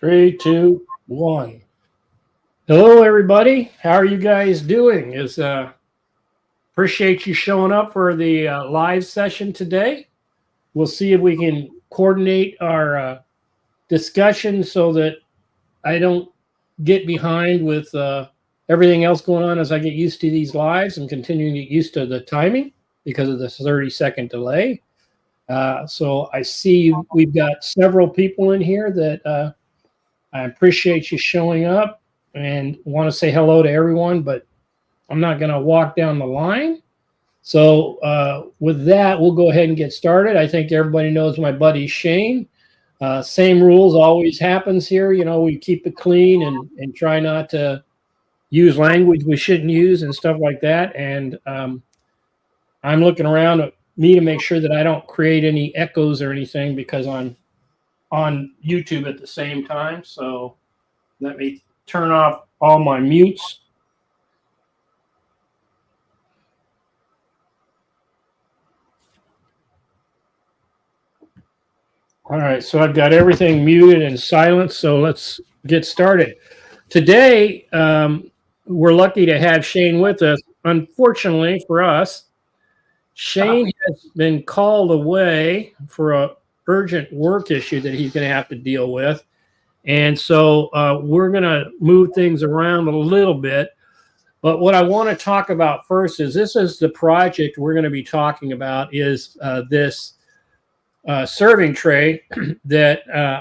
Three, two, one. Hello, everybody. How are you guys doing? Appreciate you showing up for the live session today. We'll see if we can coordinate our discussion so that I don't get behind with everything else going on as I get used to these lives and continuing to get used to the timing because of this 30-second delay. So I see we've got several people in here that I appreciate you showing up and want to say hello to everyone, but I'm not going to walk down the line. So with that, we'll go ahead and get started. I think everybody knows my buddy Shane. Same rules always happens here. You know, we keep it clean and try not to use language we shouldn't use and stuff like that. And I'm looking around at me to make sure that I don't create any echoes or anything because I'm on YouTube at the same time. So let me turn off all my mutes. All right, so I've got everything muted and silent, so let's get started. Today, we're lucky to have Shane with us. Unfortunately for us, Shane has been called away for a urgent work issue that he's going to have to deal with. And so we're going to move things around a little bit. But what I want to talk about first is this is the project we're going to be talking about is this serving tray that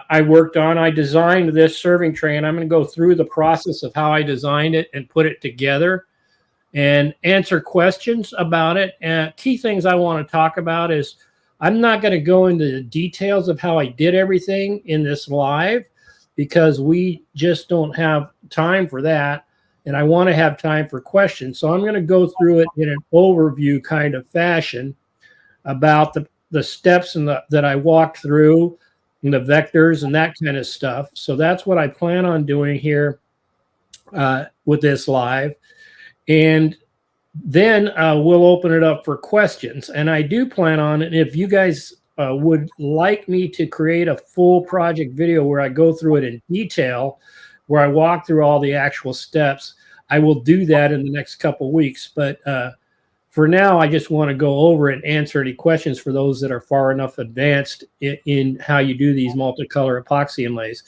I worked on. I designed this serving tray, and I'm going to go through the process of how I designed it and put it together and answer questions about it. And key things I want to talk about is I'm not going to go into the details of how I did everything in this live because we just don't have time for that. And I want to have time for questions. So I'm going to go through it in an overview kind of fashion about the steps that I walked through and the vectors and that kind of stuff. So that's what I plan on doing here with this live. And then we'll open it up for questions. And I do plan on it. If you guys would like me to create a full project video where I go through it in detail, where I walk through all the actual steps, I will do that in the next couple weeks. But for now, I just want to go over it and answer any questions for those that are far enough advanced in how you do these multicolor epoxy inlays.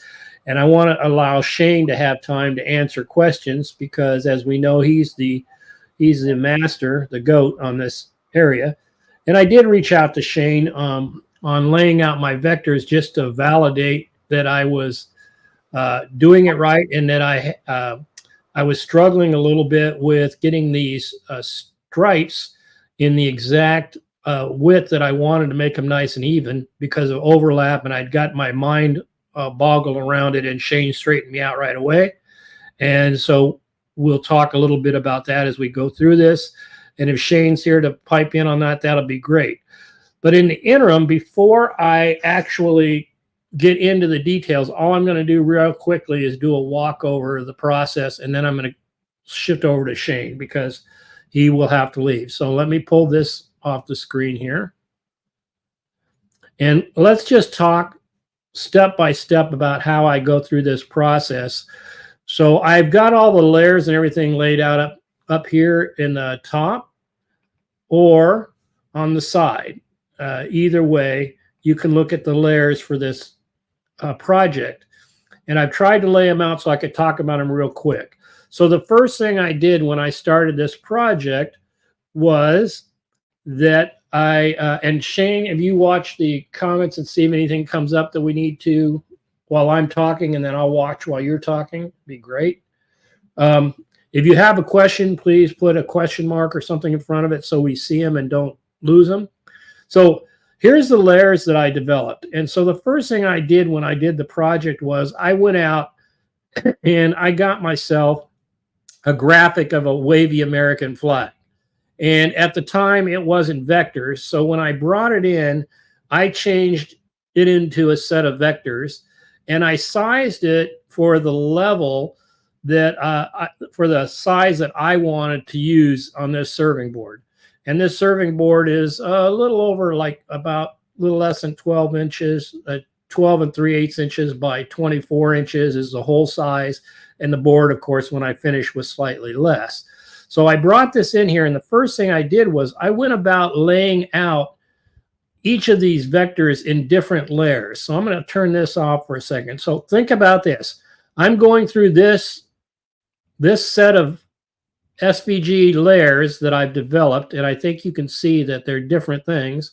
And I want to allow Shane to have time to answer questions because, as we know, he's the master, the GOAT on this area. And I did reach out to Shane on laying out my vectors just to validate that I was doing it right and that I was struggling a little bit with getting these stripes in the exact width that I wanted to make them nice and even because of overlap. And I'd got my mind boggled around it, and Shane straightened me out right away. And so we'll talk a little bit about that as we go through this. And if Shane's here to pipe in on that, that'll be great. But in the interim, before I actually get into the details, all I'm going to do real quickly is do a walkover of the process, and then I'm going to shift over to Shane because he will have to leave. So let me pull this off the screen here. And let's just talk step by step about how I go through this process. So I've got all the layers and everything laid out up here in the top or on the side. Either way, you can look at the layers for this project. And I've tried to lay them out so I could talk about them real quick. So the first thing I did when I started this project was that and Shane, if you watch the comments and see if anything comes up that we need to while I'm talking, and then I'll watch while you're talking, it'd be great. If you have a question, please put a question mark or something in front of it so we see them and don't lose them. So here's the layers that I developed. And so the first thing I did when I did the project was I went out and I got myself a graphic of a wavy American flag. And at the time, it wasn't vectors. So when I brought it in, I changed it into a set of vectors. And I sized it for the level that, for the size that I wanted to use on this serving board. And this serving board is a little over like about a little less than 12 inches, 12 3/8 inches by 24 inches is the whole size. And the board, of course, when I finished was slightly less. So I brought this in here, and the first thing I did was I went about laying out each of these vectors in different layers. So I'm going to turn this off for a second. So think about this. I'm going through this set of SVG layers that I've developed, and I think you can see that they're different things.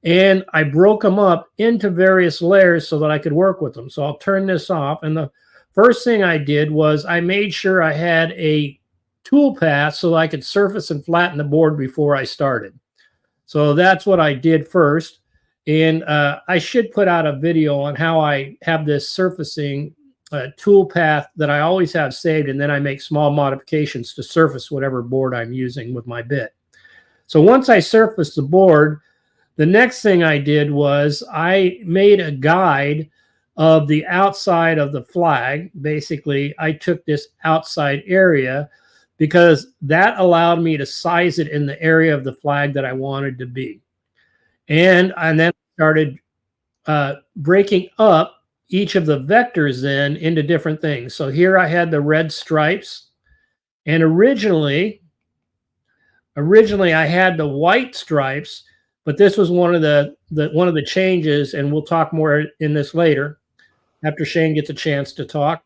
And I broke them up into various layers so that I could work with them. So I'll turn this off. And the first thing I did was I made sure I had a tool path so I could surface and flatten the board before I started. So that's what I did first. And I should put out a video on how I have this surfacing tool path that I always have saved, and then I make small modifications to surface whatever board I'm using with my bit. So once I surfaced the board, the next thing I did was I made a guide of the outside of the flag. Basically, I took this outside area because that allowed me to size it in the area of the flag that I wanted to be. And then started breaking up each of the vectors then into different things. So here I had the red stripes, and originally I had the white stripes, but this was one of the changes, and we'll talk more in this later after Shane gets a chance to talk.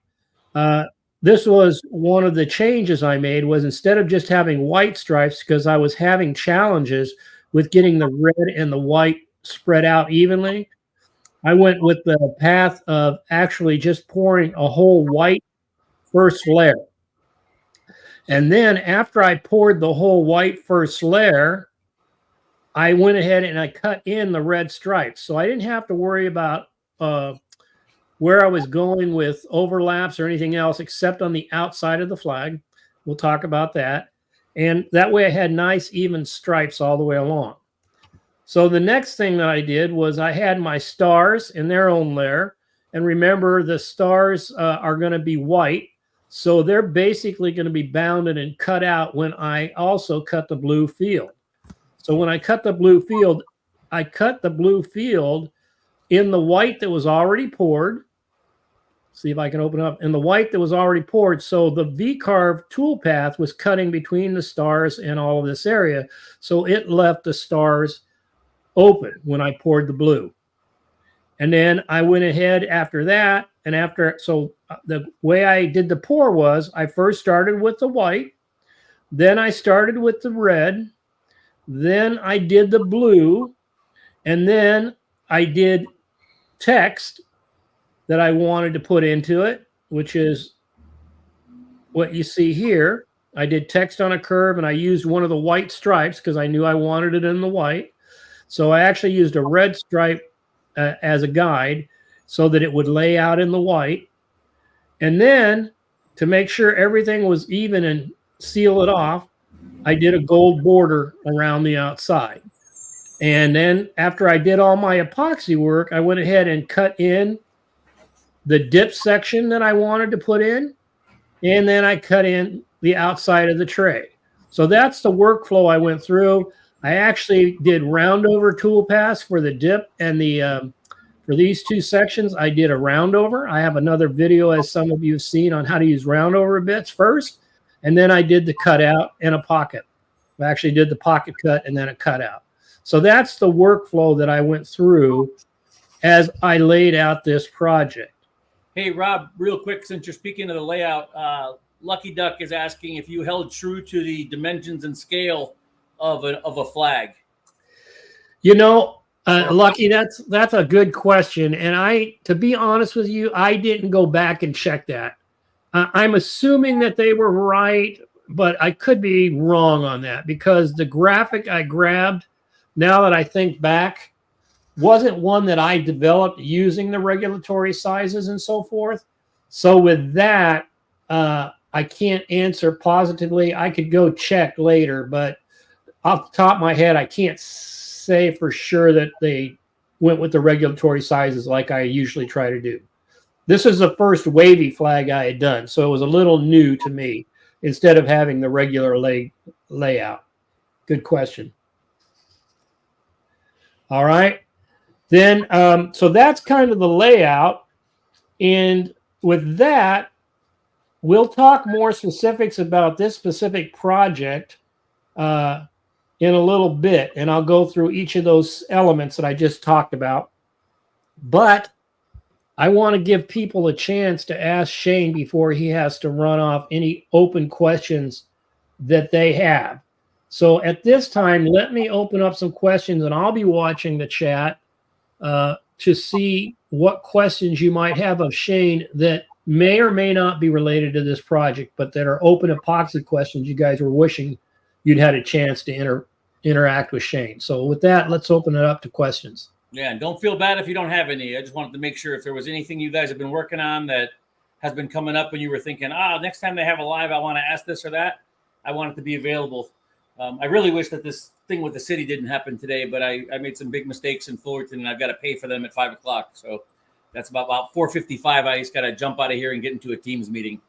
This was one of the changes I made, was instead of just having white stripes, because I was having challenges with getting the red and the white spread out evenly, I went with the path of actually just pouring a whole white first layer. And then after I poured the whole white first layer, I went ahead and I cut in the red stripes. So I didn't have to worry about where I was going with overlaps or anything else except on the outside of the flag. We'll talk about that. And that way I had nice even stripes all the way along. So the next thing that I did was I had my stars in their own layer. And remember, the stars are going to be white. So they're basically going to be bounded and cut out when I also cut the blue field. So when I cut the blue field, I cut the blue field in the white that was already poured. See if I can open up. In the white that was already poured. So the V-carve tool path was cutting between the stars and all of this area. So it left the stars open when I poured the blue. And then I went ahead after that. And so the way I did the pour was I first started with the white. Then I started with the red. Then I did the blue. And then I did text that I wanted to put into it, which is what you see here. I did text on a curve, and I used one of the white stripes because I knew I wanted it in the white. So I actually used a red stripe as a guide so that it would lay out in the white. And then to make sure everything was even and seal it off, I did a gold border around the outside. And then after I did all my epoxy work, I went ahead and cut in the dip section that I wanted to put in, and then I cut in the outside of the tray. So that's the workflow I went through. I actually did round over tool paths for the dip and the for these two sections. I did a round over. I have another video, as some of you have seen, on how to use round over bits first, and then I did the cutout and a pocket. I actually did the pocket cut and then a cutout. So that's the workflow that I went through as I laid out this project. Hey, Rob, real quick, since you're speaking of the layout, Lucky Duck is asking if you held true to the dimensions and scale of a flag. You know, Lucky, that's a good question. And to be honest with you, I didn't go back and check that. I'm assuming that they were right, but I could be wrong on that because the graphic I grabbed, now that I think back, wasn't one that I developed using the regulatory sizes and so forth. So with that, I can't answer positively. I could go check later, but off the top of my head, I can't say for sure that they went with the regulatory sizes like I usually try to do. This is the first wavy flag I had done, so it was a little new to me instead of having the regular layout. Good question. All right. Then, so that's kind of the layout. And with that, we'll talk more specifics about this specific project in a little bit. And I'll go through each of those elements that I just talked about. But I want to give people a chance to ask Shane before he has to run off any open questions that they have. So at this time, let me open up some questions, and I'll be watching the chat to see what questions you might have of Shane that may or may not be related to this project, but that are open epoxy questions you guys were wishing you'd had a chance to interact with Shane. So with that, let's open it up to questions. Yeah, and don't feel bad if you don't have any. I just wanted to make sure if there was anything you guys have been working on that has been coming up and you were thinking, next time they have a live, I want to ask this or that. I want it to be available. I really wish that this thing with the city didn't happen today, but I made some big mistakes in Fullerton, and I've got to pay for them at 5 o'clock. So that's about 4:55. I just got to jump out of here and get into a Teams meeting.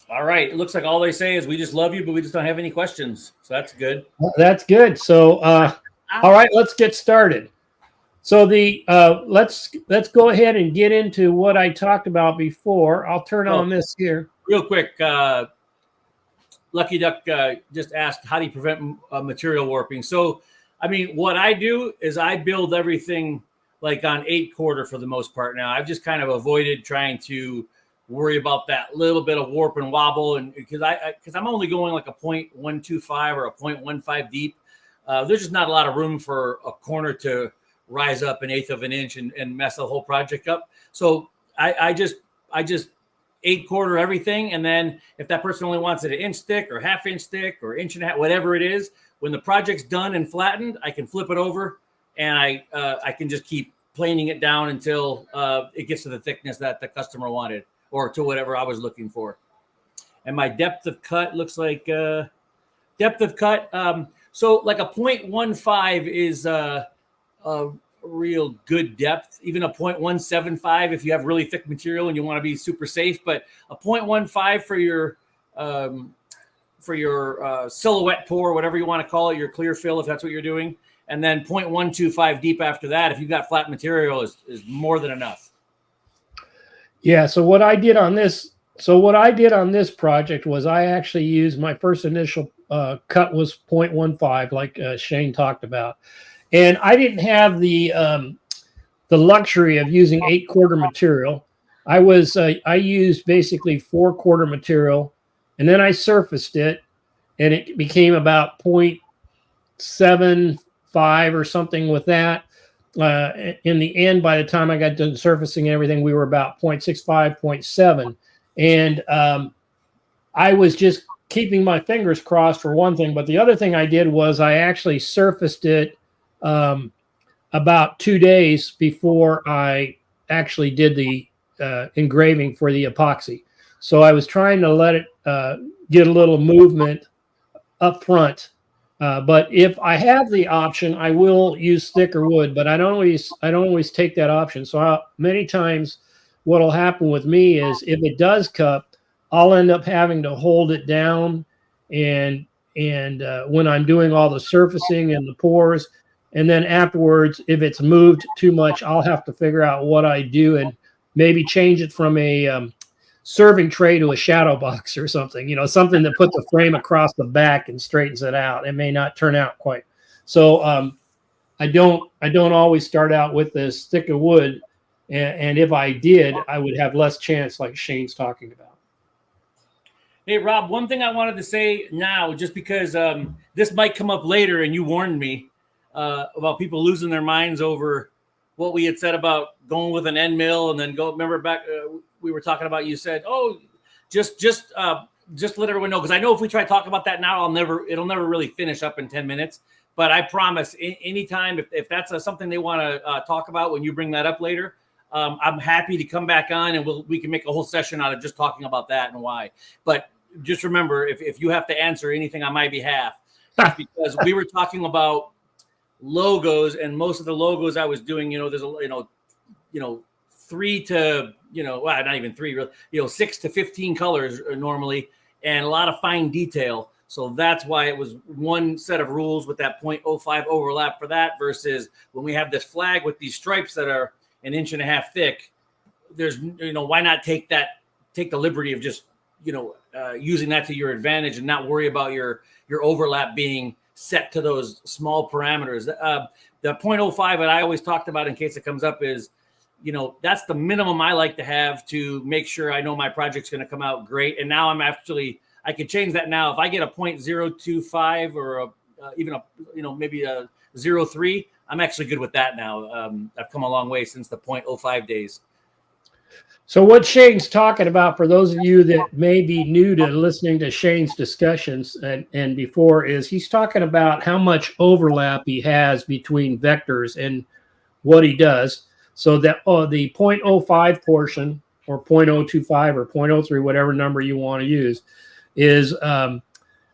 All right. It looks like all they say is we just love you, but we just don't have any questions. So that's good. Well, that's good. So, all right, let's get started. So let's go ahead and get into what I talked about before. I'll turn on this here. Real quick, Lucky Duck just asked, how do you prevent material warping? So, I mean, what I do is I build everything like on 8-quarter for the most part now. I've just kind of avoided trying to worry about that little bit of warp and wobble, and because I'm only going like a 0.125 or a 0.15 deep. There's just not a lot of room for a corner to rise up 1/8 of an inch and mess the whole project up. So I just 8-quarter everything, and then if that person only wants it 1 inch thick or 1/2 inch thick or 1.5 inches, whatever it is, when the project's done and flattened, I can flip it over and I can just keep planing it down until it gets to the thickness that the customer wanted, or to whatever I was looking for. And my depth of cut looks like depth of cut. So like a 0.15 is a real good depth, even a 0.175 if you have really thick material and you want to be super safe. But a 0.15 for your silhouette pour, whatever you want to call it, your clear fill, if that's what you're doing. And then 0.125 deep after that, if you've got flat material, is more than enough. Yeah. So what I did on this project was I actually used my first initial cut was 0.15, like Shane talked about, and I didn't have the luxury of using 8-quarter material. I used basically 4-quarter material, and then I surfaced it, and it became about 0.75 or something with that. In the end, by the time I got done surfacing and everything, we were about 0.65, 0.7. And I was just keeping my fingers crossed for one thing. But the other thing I did was I actually surfaced it about 2 days before I actually did the engraving for the epoxy. So I was trying to let it get a little movement up front. But if I have the option, I will use thicker wood, but I don't always take that option. So many times what will happen with me is if it does cup, I'll end up having to hold it down and when I'm doing all the surfacing and the pours, and then afterwards, if it's moved too much, I'll have to figure out what I do and maybe change it from a serving tray to a shadow box or something, something that puts a frame across the back and straightens it out. It may not turn out quite. So I don't always start out with this thick of wood. And if I did, I would have less chance, like Shane's talking about. Hey, Rob, one thing I wanted to say now, just because this might come up later, and you warned me about people losing their minds over what we had said about going with an end mill and then remember back, we were talking about, you said, just let everyone know. Cause I know if we try to talk about that now, it'll never really finish up in 10 minutes, but I promise anytime, if that's something they want to talk about, when you bring that up later, I'm happy to come back on and we can make a whole session out of just talking about that and why. But just remember, if you have to answer anything on my behalf, because we were talking about logos, and most of the logos I was doing, there's 3 to, well, not even 3, really, 6 to 15 colors normally. and a lot of fine detail. So that's why it was one set of rules with that 0.05 overlap for that versus when we have this flag with these stripes that are 1.5 inches thick. There's, why not take the liberty of just, using that to your advantage and not worry about your overlap being set to those small parameters. The 0.05 that I always talked about in case it comes up is, that's the minimum I like to have to make sure I know my project's going to come out great. And now I could change that now. If I get a 0.025 or maybe a 0.3, I'm actually good with that now. I've come a long way since the 0.05 days. So what Shane's talking about, for those of you that may be new to listening to Shane's discussions and before, is he's talking about how much overlap he has between vectors and what he does. So that the 0.05 portion or 0.025 or 0.03, whatever number you want to use, is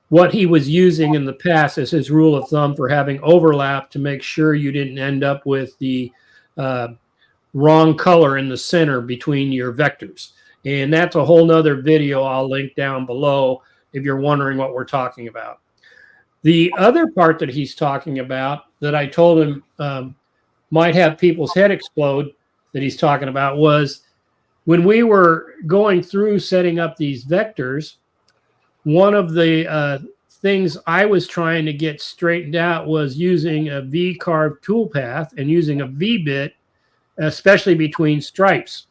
what he was using in the past as his rule of thumb for having overlap to make sure you didn't end up with the wrong color in the center between your vectors. And that's a whole nother video I'll link down below if you're wondering what we're talking about. The other part that he's talking about that I told him might have people's head explode that he's talking about was when we were going through setting up these vectors, one of the things I was trying to get straightened out was using a V-carved toolpath and using a V-bit, especially between stripes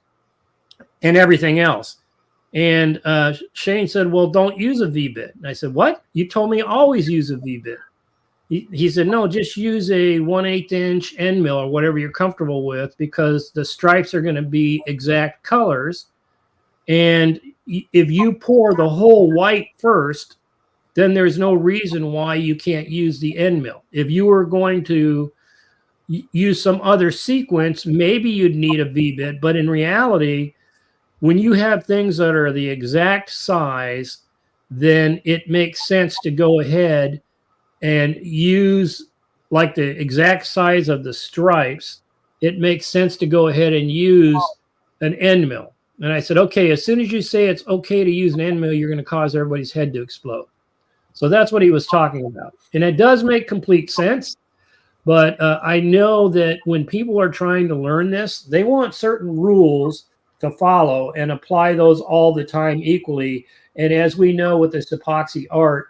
and everything else. And Shane said, well, don't use a V-bit. And I said, what? You told me always use a V-bit. He said, no, just use a 1/8 inch end mill or whatever you're comfortable with, because the stripes are going to be exact colors. And if you pour the whole white first, then there's no reason why you can't use the end mill. If you were going to use some other sequence, maybe you'd need a V-bit. But in reality, when you have things that are the exact size, then it makes sense to go ahead and use like the exact size of the stripes. It makes sense to go ahead and use an end mill. And I said, okay, as soon as you say it's okay to use an end mill, you're going to cause everybody's head to explode. So that's what he was talking about. And it does make complete sense. But I know that when people are trying to learn this, they want certain rules to follow and apply those all the time equally. And as we know with this epoxy art,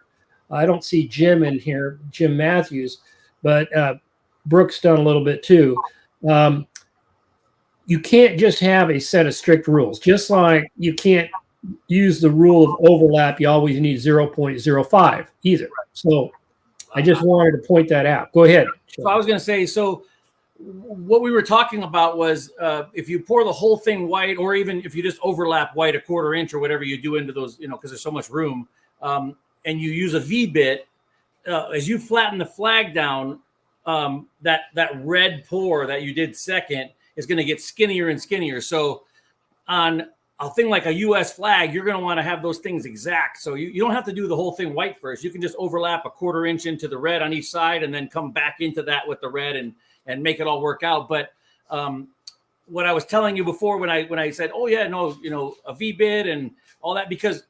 I don't see Jim in here, Jim Matthews, but Brooke's done a little bit too. You can't just have a set of strict rules. Just like you can't use the rule of overlap, you always need 0.05 either. So I just wanted to point that out. Go ahead. So I was going to say, so what we were talking about was if you pour the whole thing white, or even if you just overlap white 1/4 inch or whatever you do into those, because there's so much room, and you use a V-bit, as you flatten the flag down, that red pour that you did second is going to get skinnier and skinnier. So on a thing like a US flag, you're going to want to have those things exact. So you don't have to do the whole thing white first. You can just overlap 1/4 inch into the red on each side and then come back into that with the red and make it all work out. But what I was telling you before when I said, oh yeah, no, a V-bit and all that, because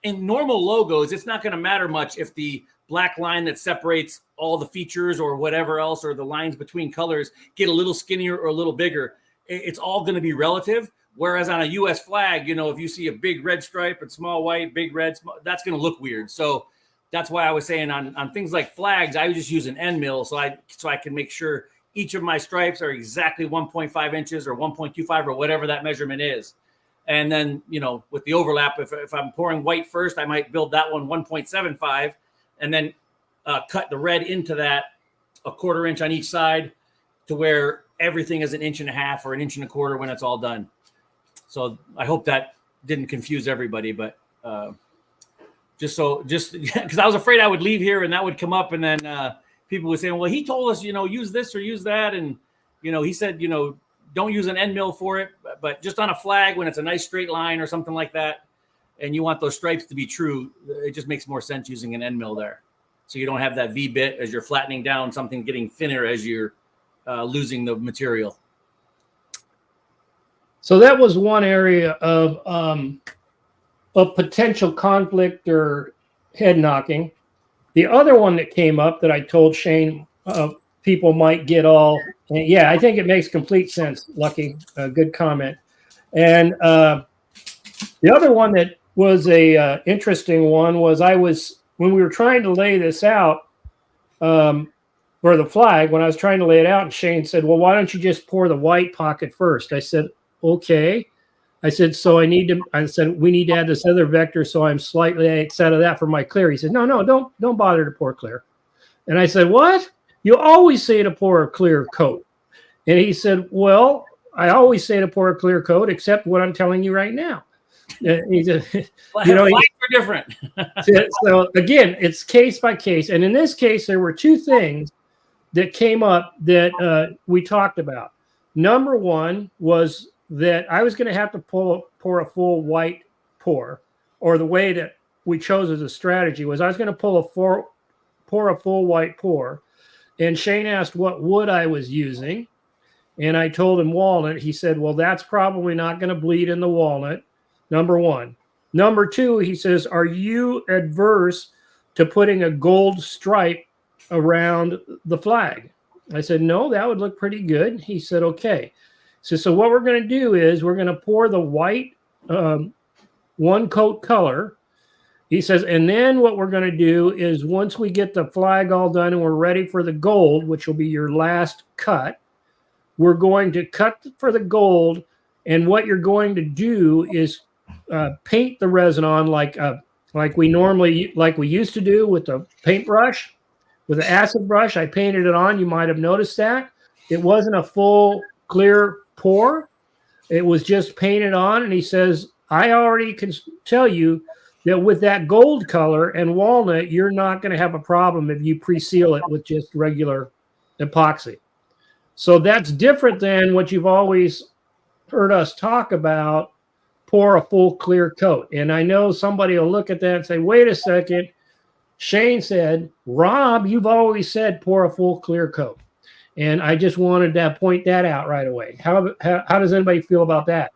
in normal logos, it's not going to matter much if the black line that separates all the features or whatever else, or the lines between colors, get a little skinnier or a little bigger. It's all going to be relative. Whereas on a US flag, if you see a big red stripe and small white, big red, that's going to look weird. So that's why I was saying on things like flags, I would just use an end mill so I can make sure each of my stripes are exactly 1.5 inches or 1.25 or whatever that measurement is. And then, with the overlap, if I'm pouring white first, I might build that one 1.75 and then cut the red into that 1/4 inch on each side to where everything is 1.5 inches or 1.25 inches when it's all done. So I hope that didn't confuse everybody, but just because I was afraid I would leave here and that would come up, and then people would say, well, he told us, use this or use that. And, he said, don't use an end mill for it, but just on a flag when it's a nice straight line or something like that, and you want those stripes to be true, it just makes more sense using an end mill there. So you don't have that V-bit as you're flattening down, something getting thinner as you're losing the material. So that was one area of of potential conflict or head knocking. The other one that came up that I told Shane people might get all, and yeah, I think it makes complete sense, Lucky. Good comment. And the other one that was a interesting one was when we were trying to lay this out, for the flag, when I was trying to lay it out, and Shane said, well, why don't you just pour the white pocket first? I said, okay. I said, I said, we need to add this other vector, so I'm slightly outside of that for my clear. He said, no, don't bother to pour clear. And I said, what? You always say to pour a clear coat. And he said, well, I always say to pour a clear coat, except what I'm telling you right now. He said, well, you know, flags are different. So again, it's case by case. And in this case, there were two things that came up that we talked about. Number one was that I was going to have to pour a full white pour, or the way that we chose as a strategy was I was going to pour a full white pour. And Shane asked what wood I was using. And I told him walnut. He said, well, that's probably not going to bleed in the walnut. Number one. Number two, he says, are you adverse to putting a gold stripe around the flag? I said, no, that would look pretty good. He said, okay. So what we're going to do is we're going to pour the white one coat color. He says, and then what we're going to do is once we get the flag all done and we're ready for the gold, which will be your last cut, we're going to cut for the gold. And what you're going to do is paint the resin on like we used to do with the paintbrush, with the acid brush. I painted it on. You might have noticed that. It wasn't a full clear pour. It was just painted on. And he says, I already can tell you that with that gold color and walnut, you're not going to have a problem if you pre-seal it with just regular epoxy. So that's different than what you've always heard us talk about, pour a full clear coat. And I know somebody will look at that and say, wait a second. Shane said, Rob, you've always said pour a full clear coat. And I just wanted to point that out right away. How does anybody feel about that?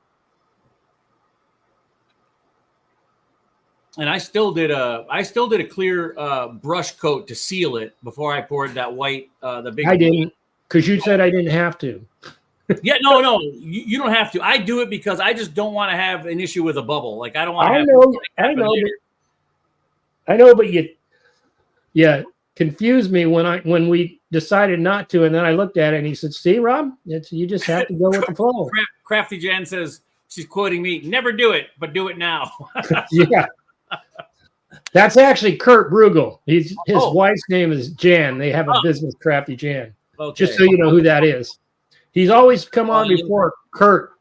And I still did a clear brush coat to seal it before I poured that white. The big. I didn't, because you said I didn't have to. Yeah, no, you don't have to. I do it because I just don't want to have an issue with a bubble. Like I don't want to. I know, but you confused me when we decided not to, and then I looked at it and he said, "See, Rob, you just have to go with the flow." Crafty Jan says she's quoting me. Never do it, but do it now. Yeah. That's actually Kurt Bruegel. His wife's name is Jan. They have a business, Crafty Jan. Okay. Just so you know who that is. He's always come on before Kurt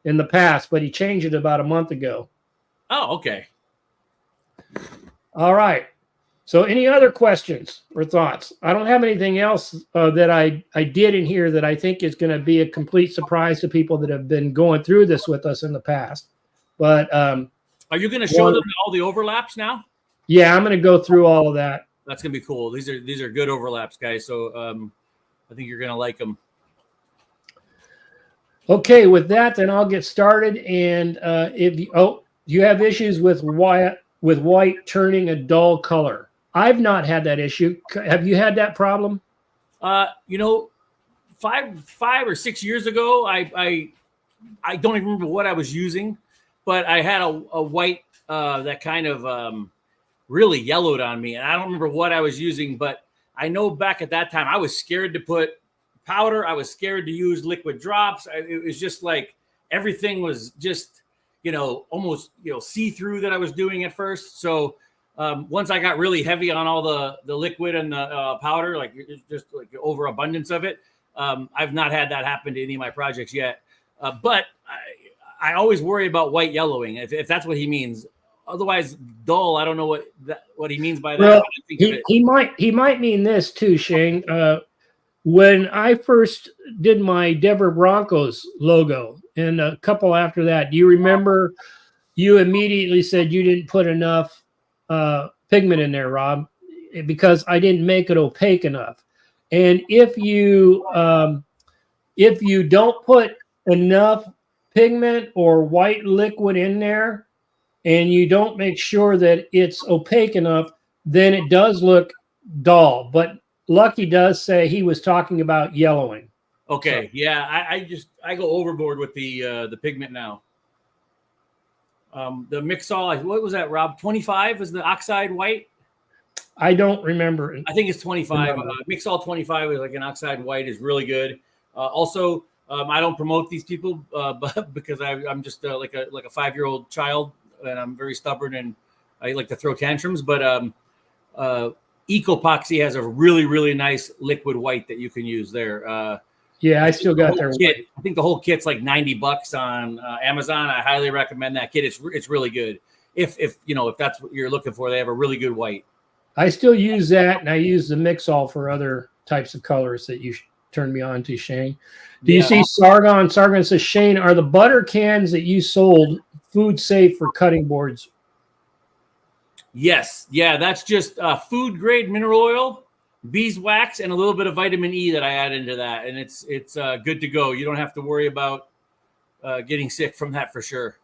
in the past, but he changed it about a month ago. Oh, okay. All right. So any other questions or thoughts? I don't have anything else that I did in here that I think is going to be a complete surprise to people that have been going through this with us in the past. But are you going to show them all the overlaps now? Yeah, I'm going to go through all of that. That's going to be cool. These are good overlaps, guys. So I think you're going to like them. Okay, with that, then I'll get started. And if you have issues with white turning a dull color? I've not had that issue. Have you had that problem? 5 or 6 years ago, I don't even remember what I was using, but I had a white that kind of really yellowed on me, and I don't remember what I was using, but I know back at that time I was scared to put powder. I was scared to use liquid drops. It was just like everything was just almost see-through that I was doing at first. So once I got really heavy on all the liquid and the powder, like just like overabundance of it, I've not had that happen to any of my projects yet. But I always worry about white yellowing, if that's what he means. Otherwise, dull. I don't know what he means by that. Well, he might mean this too, Shane. When I first did my Denver Broncos logo, and a couple after that, do you remember? You immediately said you didn't put enough pigment in there, Rob, because I didn't make it opaque enough. And if you don't put enough pigment or white liquid in there, and you don't make sure that it's opaque enough, then it does look dull. But Lucky does say he was talking about yellowing. Okay, so, yeah, I go overboard with the pigment now. The Mixol, what was that, Rob? 25 is the oxide white? I don't remember. I think it's 25. Mixol 25 is like an oxide white, is really good. Also, I don't promote these people, but because I'm just like a 5-year-old child, and I'm very stubborn and I like to throw tantrums. But Epoxy has a really, really nice liquid white that you can use there. Yeah, I still got their kit. I think the whole kit's like $90 on Amazon. I highly recommend that kit. It's really good. If that's what you're looking for, they have a really good white. I still use that, and I use the Mixol for other types of colors that you turned me on to, Shane. Do you see Sargon? Sargon says, Shane, are the butter cans that you sold food safe for cutting boards? Yes. Yeah, that's just food grade mineral oil, beeswax, and a little bit of vitamin E that I add into that, and it's good to go. You don't have to worry about getting sick from that for sure.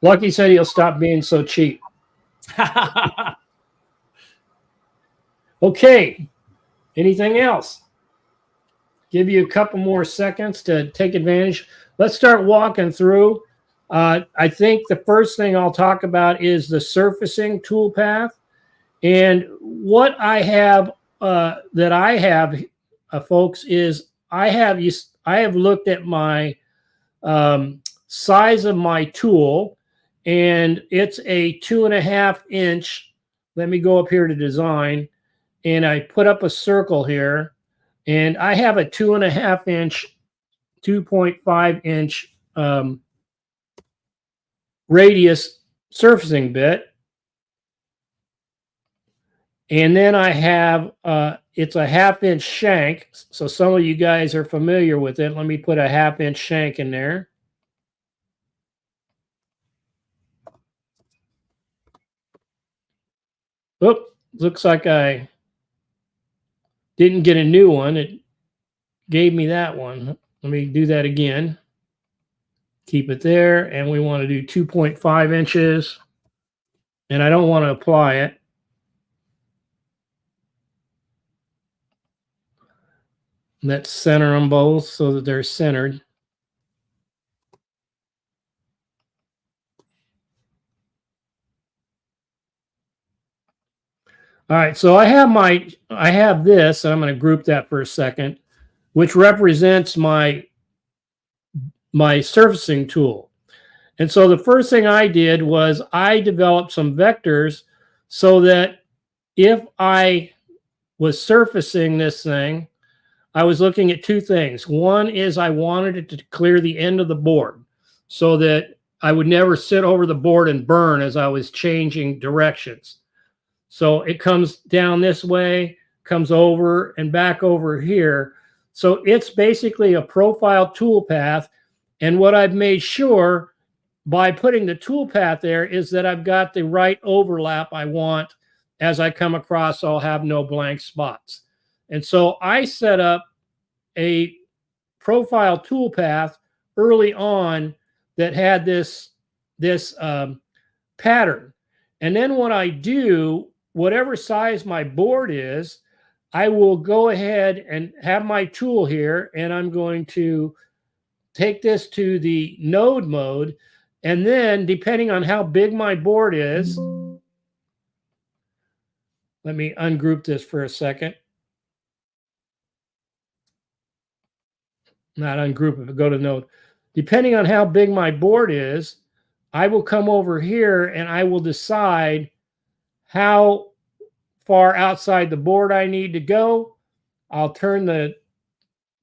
Lucky said he'll stop being so cheap. Okay. Anything else? Give you a couple more seconds to take advantage. Let's start walking through. I think the first thing I'll talk about is the surfacing toolpath. And what I have folks, is I have looked at my size of my tool, and it's a 2.5 inch. Let me go up here to design, and I put up a circle here, and I have a 2.5 inch, 2.5 inch radius surfacing bit. And then I have, it's a 1/2 inch shank. So some of you guys are familiar with it. Let me put a 1/2 inch shank in there. Oop, looks like I didn't get a new one. It gave me that one. Let me do that again. Keep it there. And we want to do 2.5 inches. And I don't want to apply it. Let's center them both so that they're centered. All right, so I have this, and I'm going to group that for a second, which represents my surfacing tool. And so the first thing I did was I developed some vectors so that if I was surfacing this thing, I was looking at two things. One is I wanted it to clear the end of the board so that I would never sit over the board and burn as I was changing directions. So it comes down this way, comes over and back over here. So it's basically a profile toolpath. And what I've made sure by putting the toolpath there is that I've got the right overlap I want. As I come across, I'll have no blank spots. And so I set up a profile toolpath early on that had this pattern. And then what I do, whatever size my board is, I will go ahead and have my tool here, and I'm going to take this to the node mode. And then depending on how big my board is, let me ungroup this for a second. Not ungroup it, but go to node. Depending on how big my board is, I will come over here and I will decide how far outside the board I need to go. I'll turn the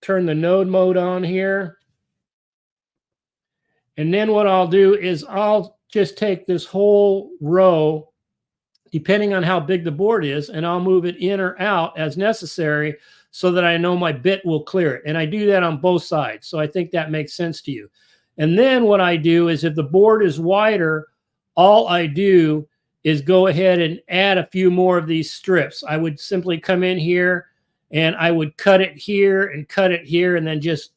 node mode on here. And then what I'll do is I'll just take this whole row, depending on how big the board is, and I'll move it in or out as necessary so that I know my bit will clear it. And I do that on both sides. So I think that makes sense to you. And then what I do is if the board is wider, all I do is go ahead and add a few more of these strips. I would simply come in here and I would cut it here and then just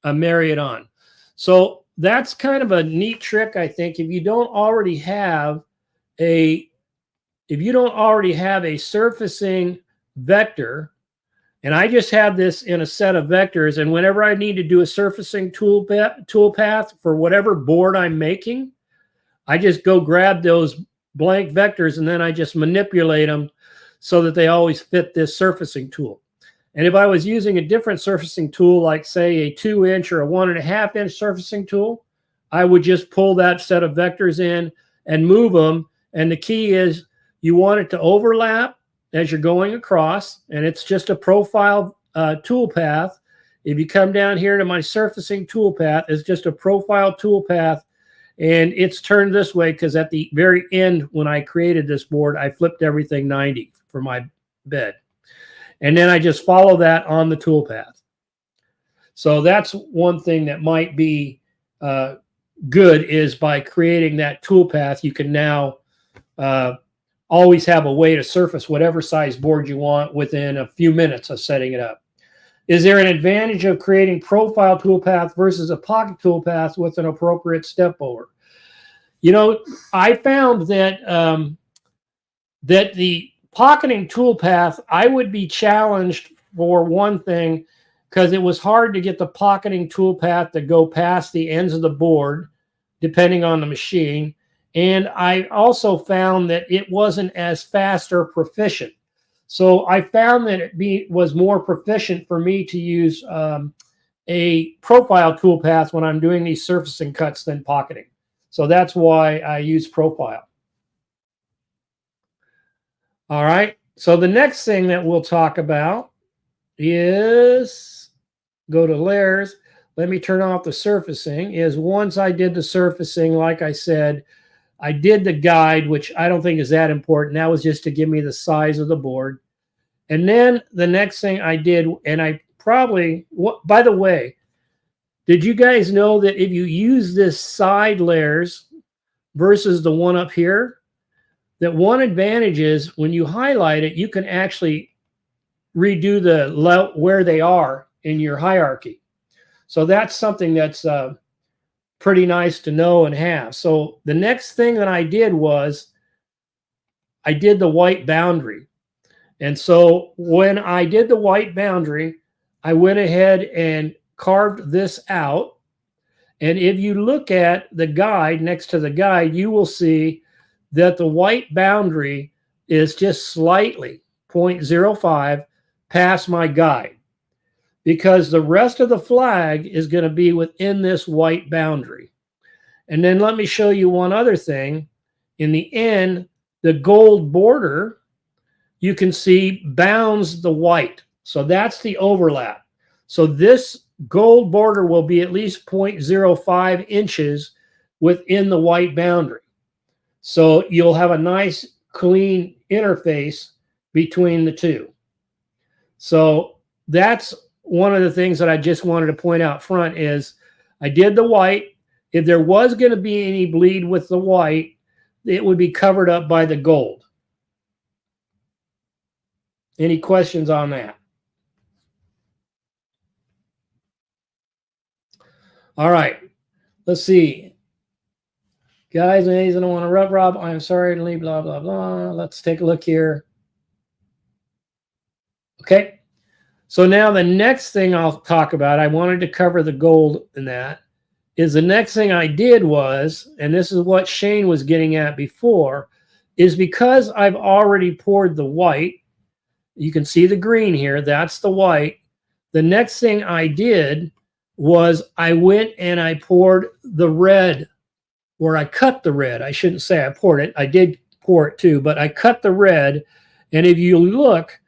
marry it on. So that's kind of a neat trick, I think. If you don't already have a surfacing vector, and I just have this in a set of vectors, and whenever I need to do a surfacing toolpath for whatever board I'm making, I just go grab those blank vectors and then I just manipulate them so that they always fit this surfacing tool. And if I was using a different surfacing tool, like say a 2-inch or a 1.5-inch surfacing tool, I would just pull that set of vectors in and move them. And the key is you want it to overlap as you're going across, and it's just a profile toolpath. If you come down here to my surfacing toolpath, it's just a profile toolpath, and it's turned this way because at the very end, when I created this board, I flipped everything 90 for my bed. And then I just follow that on the toolpath. So that's one thing that might be good, is by creating that toolpath, you can now always have a way to surface whatever size board you want within a few minutes of setting it up. Is there an advantage of creating profile toolpath versus a pocket toolpath with an appropriate step over? You know, I found that that the pocketing toolpath, I would be challenged for one thing, because it was hard to get the pocketing toolpath to go past the ends of the board, depending on the machine. And I also found that it wasn't as fast or proficient. So I found that it was more proficient for me to use a profile toolpath when I'm doing these surfacing cuts than pocketing. So that's why I use profile. All right. So the next thing that we'll talk about is, go to layers. Let me turn off the surfacing. Is once I did the surfacing, like I said, I did the guide, which I don't think is that important. That was just to give me the size of the board. And then the next thing I did, and I probably, by the way, did you guys know that if you use this side layers versus the one up here, that one advantage is when you highlight it, you can actually redo the where they are in your hierarchy. So that's something that's pretty nice to know and have. So the next thing that I did was I did the white boundary. And so when I did the white boundary, I went ahead and carved this out. And if you look at the guide, next to the guide, you will see that the white boundary is just slightly 0.05 past my guide, because the rest of the flag is going to be within this white boundary. And then let me show you one other thing. In the end, the gold border, you can see bounds the white. So that's the overlap. So this gold border will be at least 0.05 inches within the white boundary. So you'll have a nice clean interface between the two. So that's one of the things that I just wanted to point out front is I did the white. If there was going to be any bleed with the white, it would be covered up by the gold. Any questions on that? All right. Let's see. Guys, ladies, I don't want to Rob. I'm sorry to leave, blah, blah, blah. Let's take a look here. Okay. So now the next thing I'll talk about, I wanted to cover the gold in that, is the next thing I did was, and this is what Shane was getting at before, is because I've already poured the white, you can see the green here, that's the white. The next thing I did was I went and I poured the red, or I cut the red. I shouldn't say I poured it. I did pour it too, but I cut the red. And if you look,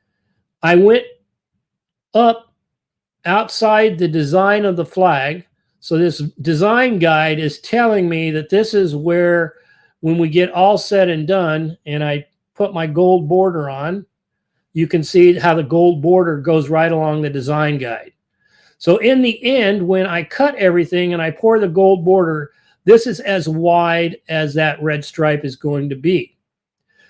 I went up outside the design of the flag. So this design guide is telling me that this is where, when we get all said and done, and I put my gold border on, you can see how the gold border goes right along the design guide. So in the end, when I cut everything and I pour the gold border, this is as wide as that red stripe is going to be.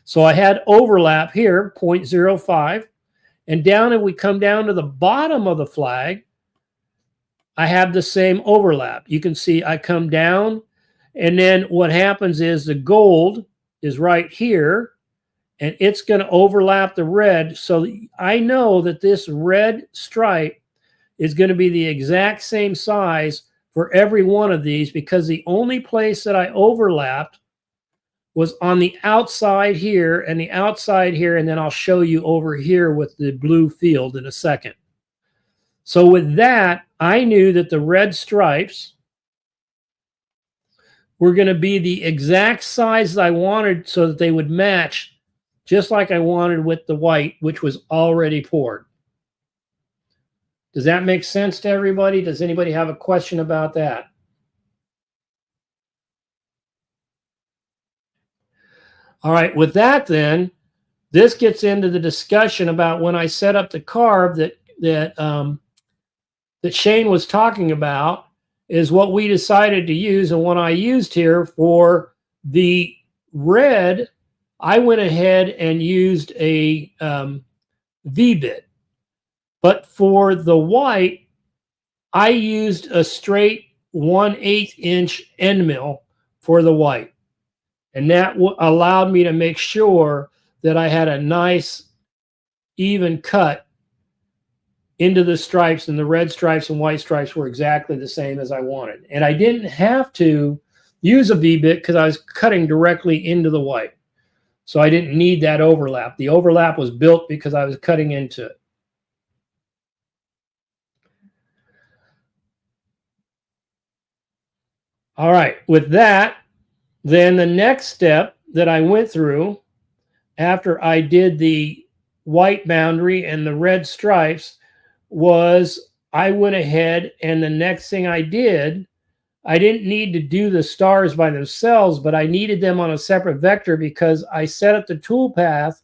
So I had overlap here, 0.05. And down, if we come down to the bottom of the flag, I have the same overlap. You can see I come down, and then what happens is the gold is right here, and it's going to overlap the red. So I know that this red stripe is going to be the exact same size for every one of these, because the only place that I overlapped was on the outside here and the outside here, and then I'll show you over here with the blue field in a second. So with that, I knew that the red stripes were going to be the exact size that I wanted, so that they would match just like I wanted with the white, which was already poured. Does that make sense to everybody? Does anybody have a question about that? All right, with that then, this gets into the discussion about when I set up the carb that Shane was talking about, is what we decided to use. And what I used here for the red, I went ahead and used a V-bit. But for the white, I used a straight 1/8 inch end mill for the white. And that allowed me to make sure that I had a nice even cut into the stripes, and the red stripes and white stripes were exactly the same as I wanted. And I didn't have to use a V-bit because I was cutting directly into the white. So I didn't need that overlap. The overlap was built because I was cutting into it. All right, with that, then the next step that I went through after I did the white boundary and the red stripes was I went ahead, and the next thing I did, I didn't need to do the stars by themselves, but I needed them on a separate vector, because I set up the toolpath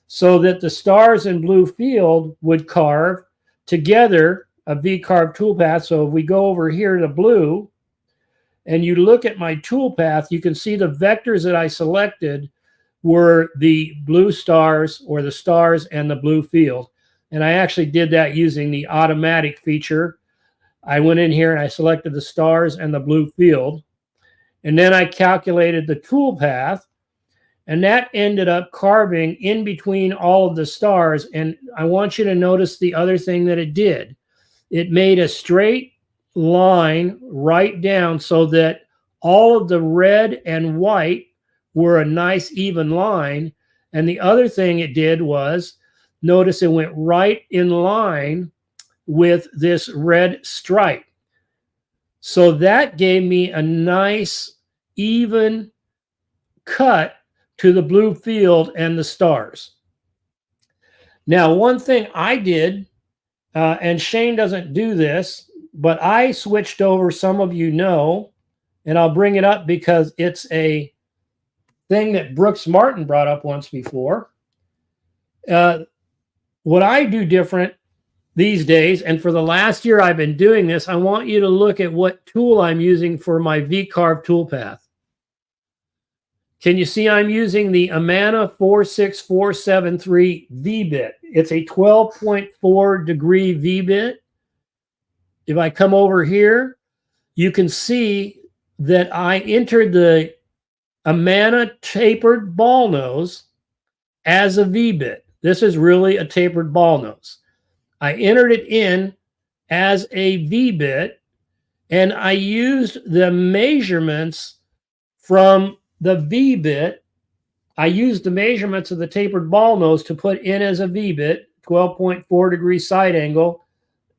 so that the stars in blue field would carve together a V-carve toolpath. So if we go over here to blue, and you look at my toolpath, you can see the vectors that I selected were the blue stars, or the stars and the blue field. And I actually did that using the automatic feature. I went in here and I selected the stars and the blue field. And then I calculated the toolpath, and that ended up carving in between all of the stars. And I want you to notice the other thing that it did. It made a straight line right down so that all of the red and white were a nice even line. And the other thing it did was, notice it went right in line with this red stripe. So that gave me a nice even cut to the blue field and the stars. Now, one thing I did, and Shane doesn't do this, but I switched over, some of you know, and I'll bring it up because it's a thing that Brooks Martin brought up once before. What I do different these days, and for the last year I've been doing this, I want you to look at what tool I'm using for my V-carve toolpath. Can you see I'm using the Amana 46473 V-bit? It's a 12.4 degree V-bit. If I come over here, you can see that I entered the Amana tapered ball nose as a V-bit. This is really a tapered ball nose. I entered it in as a V-bit, and I used the measurements from the V-bit. I used the measurements of the tapered ball nose to put in as a V-bit, 12.4 degree side angle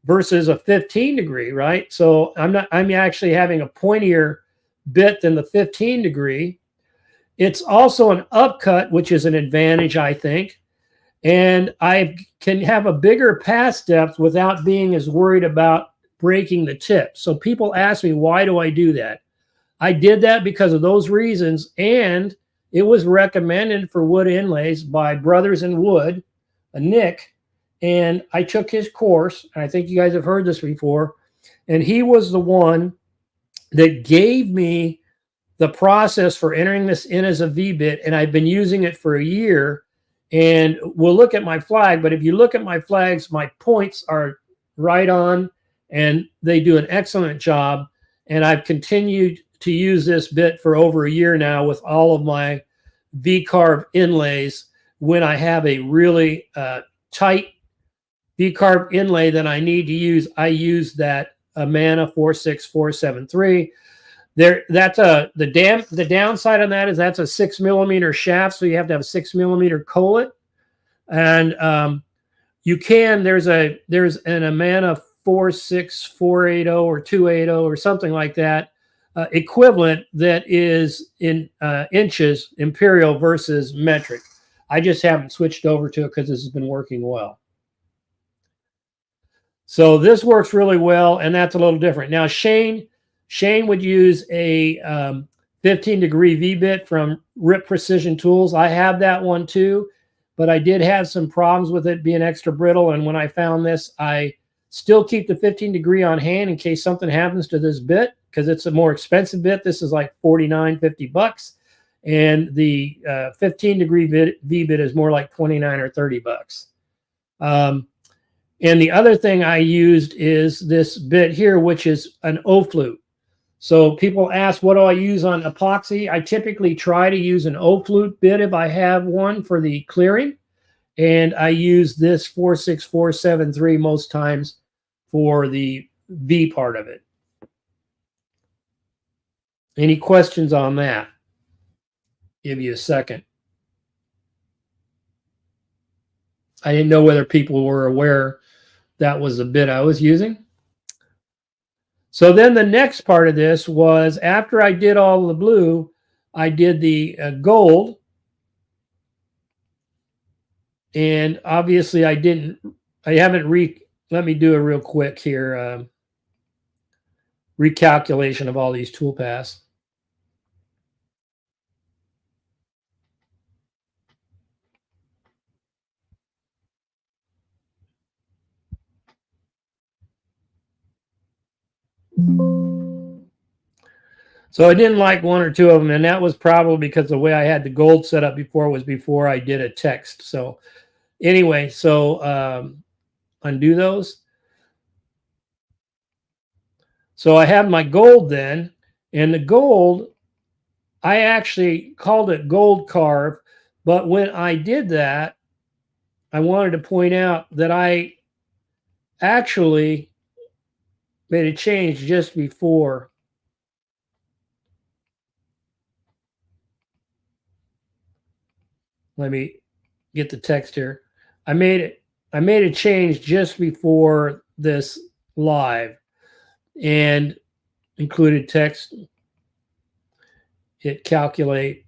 versus a 15 degree, right? So I'm actually having a pointier bit than the 15 degree. It's also an upcut, which is an advantage, I think. And I can have a bigger pass depth without being as worried about breaking the tip. So people ask me, why do I do that? I did that because of those reasons. And it was recommended for wood inlays by Brothers in Wood, Nick. And I took his course. And I think you guys have heard this before. And he was the one that gave me the process for entering this in as a V-bit. And I've been using it for a year. And we'll look at my flag. But if you look at my flags, my points are right on. and they do an excellent job. And I've continued to use this bit for over a year now with all of my V-carve inlays. When I have a really tight V-carve inlay that I need to use, I use that Amana 46473. That's the downside on that is that's a 6mm shaft, so you have to have a 6mm collet. And you can there's an Amana 46480 or 280 or something like that equivalent that is in inches imperial versus metric. I just haven't switched over to it because this has been working well. So this works really well, and that's a little different. Now Shane would use a 15-degree V-bit from Rip Precision Tools. I have that one too, but I did have some problems with it being extra brittle. And when I found this, I still keep the 15-degree on hand in case something happens to this bit, because it's a more expensive bit. This is like $49, $50. And the 15-degree V-bit is more like $29 or $30. And the other thing I used is this bit here, which is an O-flute. So people ask, what do I use on epoxy? I typically try to use an O-flute bit if I have one for the clearing. And I use this 46473 most times for the V part of it. Any questions on that? Give you a second. I didn't know whether people were aware that was the bit I was using. So then the next part of this was after I did all the blue, I did the gold. And obviously I haven't let me do a real quick here recalculation of all these toolpaths. So I didn't like one or two of them, and that was probably because the way I had the gold set up before was before I did a text. So anyway, so undo those. So I have my gold then, and the gold, I actually called it gold carve, but when I did that, I wanted to point out that I actually made a change just before. Let me get the text here. I made a change just before this live and included text. Hit calculate.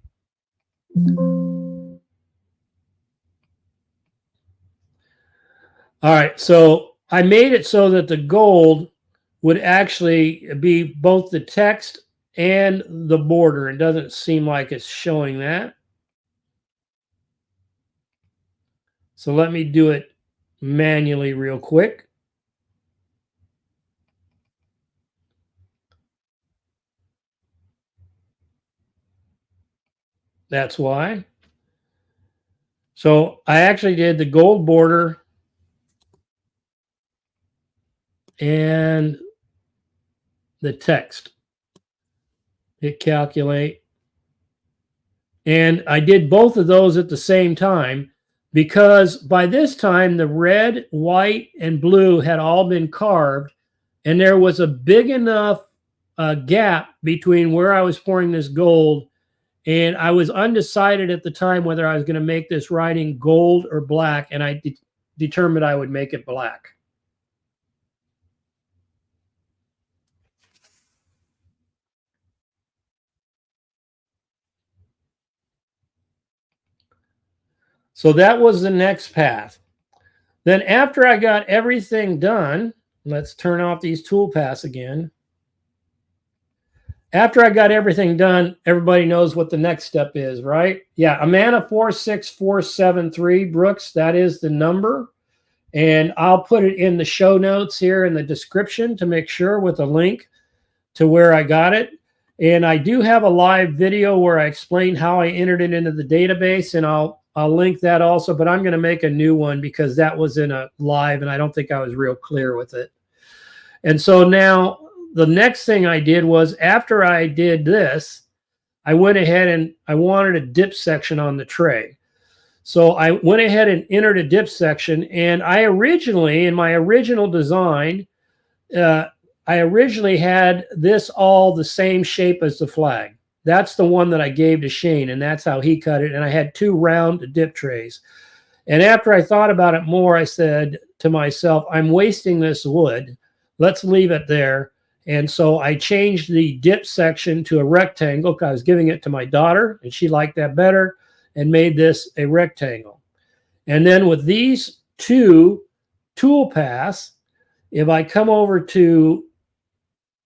All right, so I made it so that the gold would actually be both the text and the border. It doesn't seem like it's showing that. So let me do it manually real quick. That's why. So I actually did the gold border and the text. Hit calculate. And I did both of those at the same time because by this time the red, white, and blue had all been carved, and there was a big enough gap between where I was pouring this gold, and I was undecided at the time whether I was going to make this writing gold or black, and I determined I would make it black. So that was the next path. Then after I got everything done, let's turn off these tool paths again. After I got everything done, everybody knows what the next step is, right? Yeah, Amana 46473, Brooks, that is the number. And I'll put it in the show notes here in the description to make sure with a link to where I got it. And I do have a live video where I explain how I entered it into the database, and I'll link that also, but I'm going to make a new one because that was in a live and I don't think I was real clear with it. And so now the next thing I did was, after I did this, I went ahead and I wanted a dip section on the tray. So I went ahead and entered a dip section. And I originally, in my original design, I originally had this all the same shape as the flag. That's the one that I gave to Shane, and that's how he cut it. And I had 2 round dip trays. And after I thought about it more, I said to myself, I'm wasting this wood. Let's leave it there. And so I changed the dip section to a rectangle because I was giving it to my daughter, and she liked that better, and made this a rectangle. And then with these 2 tool paths, if I come over to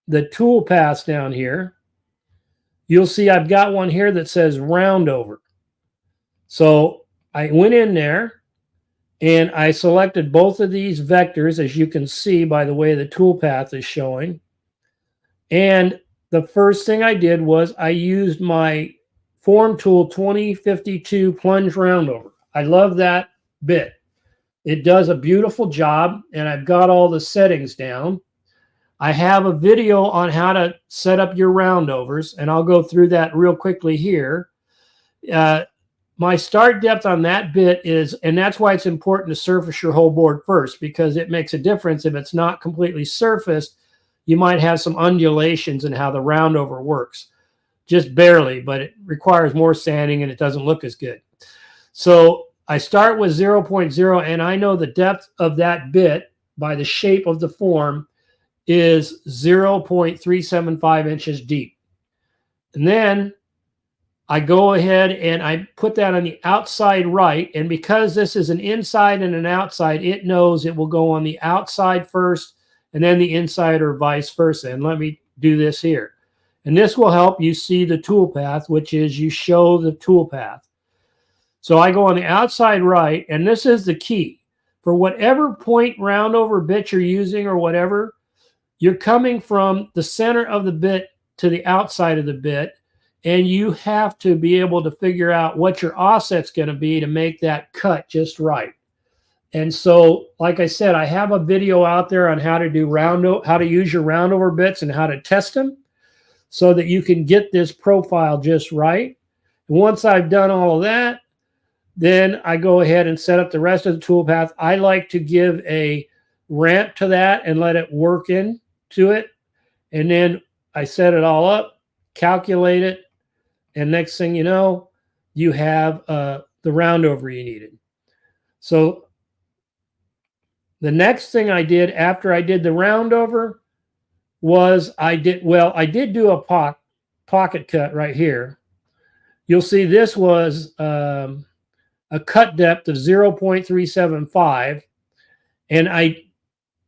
the tool paths down here, you'll see I've got one here that says round over. So I went in there and I selected both of these vectors, as you can see by the way the tool path is showing. And the first thing I did was I used my Form Tool 2052 plunge roundover. I love that bit. It does a beautiful job, and I've got all the settings down. I have a video on how to set up your roundovers, and I'll go through that real quickly here. My start depth on that bit is, and that's why it's important to surface your whole board first, because it makes a difference. If it's not completely surfaced, you might have some undulations in how the roundover works. Just barely, but it requires more sanding and it doesn't look as good. So I start with 0.0, and I know the depth of that bit by the shape of the form is 0.375 inches deep. And then I go ahead and I put that on the outside right. And because this is an inside and an outside, it knows it will go on the outside first and then the inside, or vice versa. And let me do this here. And this will help you see the tool path, which is you show the tool path. So I go on the outside right, and this is the key. For whatever point roundover bit you're using or whatever, you're coming from the center of the bit to the outside of the bit, and you have to be able to figure out what your offset's going to be to make that cut just right. And so, like I said, I have a video out there on how to do how to use your roundover bits and how to test them so that you can get this profile just right. And once I've done all of that, then I go ahead and set up the rest of the tool path. I like to give a ramp to that and let it work into it. And then I set it all up, calculate it, and next thing you know, you have the roundover you needed. So the next thing I did after I did the roundover was I did do a pocket cut right here. You'll see this was a cut depth of 0.375, and I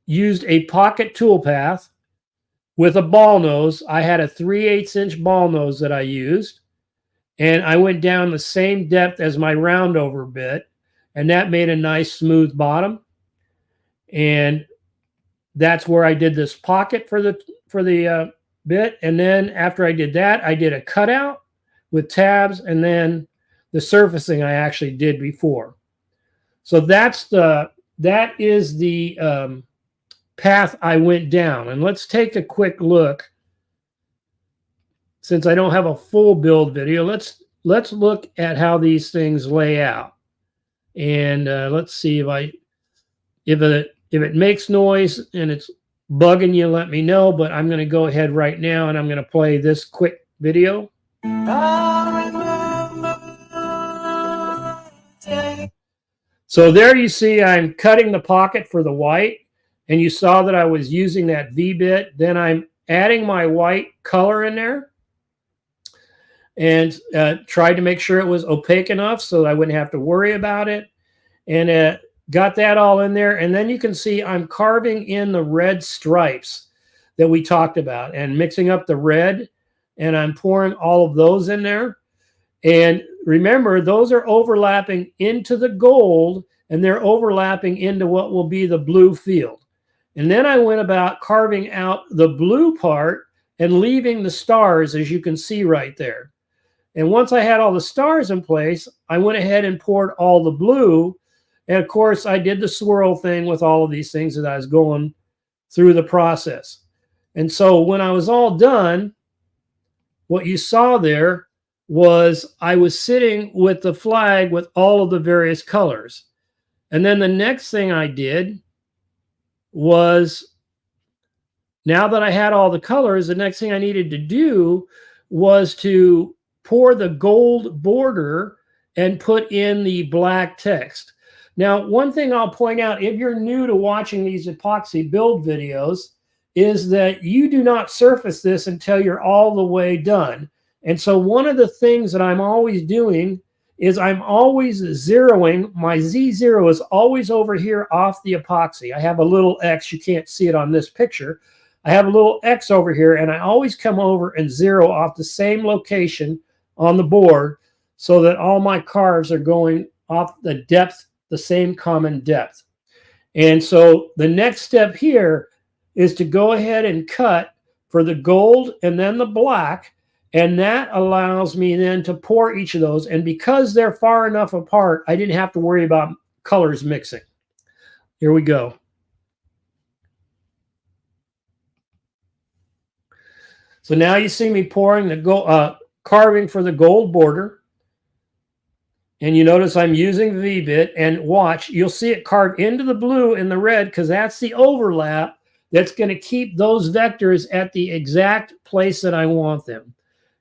used a pocket tool path with a ball nose. I had a 3/8 inch ball nose that I used, and I went down the same depth as my roundover bit, and that made a nice smooth bottom. And that's where I did this pocket for the bit. And then after I did that, I did a cutout with tabs, and then the surfacing I actually did before. So that is the path I went down. And let's take a quick look. Since I don't have a full build video, let's look at how these things lay out. And let's see if it makes noise and it's bugging you, let me know. But I'm going to go ahead right now and I'm going to play this quick video. So there you see I'm cutting the pocket for the white, and you saw that I was using that V bit. Then I'm adding my white color in there and tried to make sure it was opaque enough so that I wouldn't have to worry about it. And got that all in there. And then you can see I'm carving in the red stripes that we talked about and mixing up the red, and I'm pouring all of those in there. And remember, those are overlapping into the gold, and they're overlapping into what will be the blue field. And then I went about carving out the blue part and leaving the stars, as you can see right there. And once I had all the stars in place, I went ahead and poured all the blue. And of course, I did the swirl thing with all of these things that I was going through the process. And so when I was all done, what you saw there was I was sitting with the flag with all of the various colors. And then the next thing I did was, now that I had all the colors, the next thing I needed to do was to pour the gold border and put in the black text. Now, one thing I'll point out, if you're new to watching these epoxy build videos, is that you do not surface this until you're all the way done. And so one of the things that I'm always doing is I'm always zeroing. My Z0 is always over here off the epoxy. I have a little X. You can't see it on this picture. I have a little X over here, and I always come over and zero off the same location on the board so that all my carves are going off the depth, the same common depth. And so the next step here is to go ahead and cut for the gold and then the black, and that allows me then to pour each of those. And because they're far enough apart, I didn't have to worry about colors mixing. Here we go. So now you see me pouring the gold, carving for the gold border. And you notice I'm using V-bit, and watch, you'll see it carve into the blue and the red because that's the overlap that's going to keep those vectors at the exact place that I want them.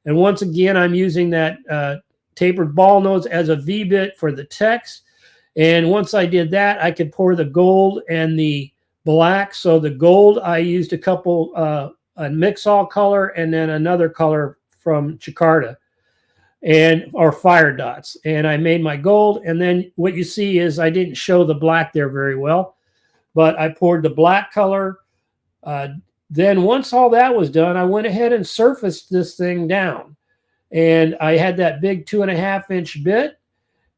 And once again, I'm using that tapered ball nose as a V-bit for the text. And once I did that, I could pour the gold and the black. So the gold, I used a couple, a mix-all color and then another color from Jakarta, or fire dots. And I made my gold. And then what you see is I didn't show the black there very well, but I poured the black color. Then once all that was done, I went ahead and surfaced this thing down. And I had that big 2.5-inch bit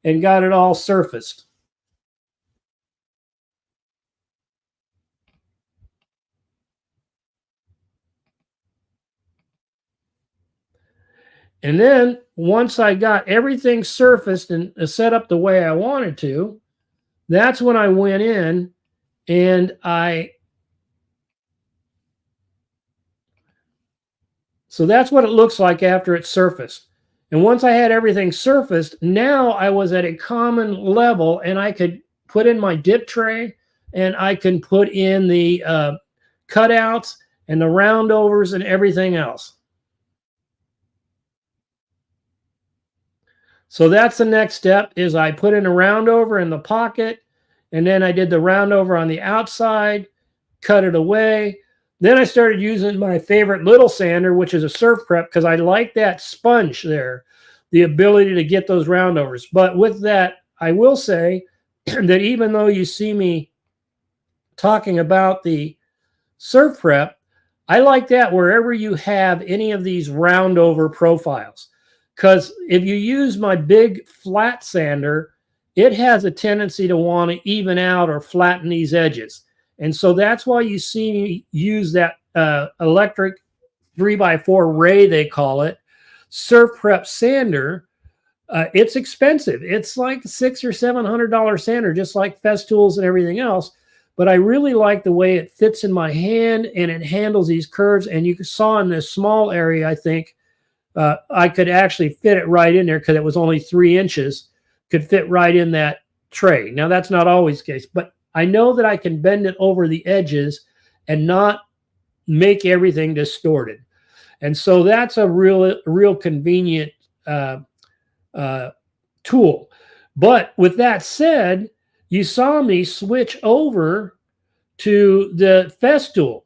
and got it all surfaced. And then once I got everything surfaced and set up the way I wanted to, that's when I went in and so that's what it looks like after it's surfaced. And once I had everything surfaced, now I was at a common level and I could put in my dip tray and I can put in the cutouts and the roundovers and everything else. So that's the next step, is I put in a roundover in the pocket, and then I did the roundover on the outside, cut it away. Then I started using my favorite little sander, which is a surf prep, because I like that sponge there, the ability to get those roundovers. But with that, I will say that even though you see me talking about the surf prep, I like that wherever you have any of these roundover profiles. Because if you use my big flat sander, it has a tendency to want to even out or flatten these edges. And so that's why you see me use that electric 3x4 ray, they call it, surf prep sander. It's expensive. It's like $600 or $700 sander, just like Festools and everything else. But I really like the way it fits in my hand and it handles these curves. And you saw in this small area, I think, I could actually fit it right in there because it was only 3 inches, could fit right in that tray. Now, that's not always the case, but I know that I can bend it over the edges and not make everything distorted. And so that's a real convenient tool. But with that said, you saw me switch over to the Festool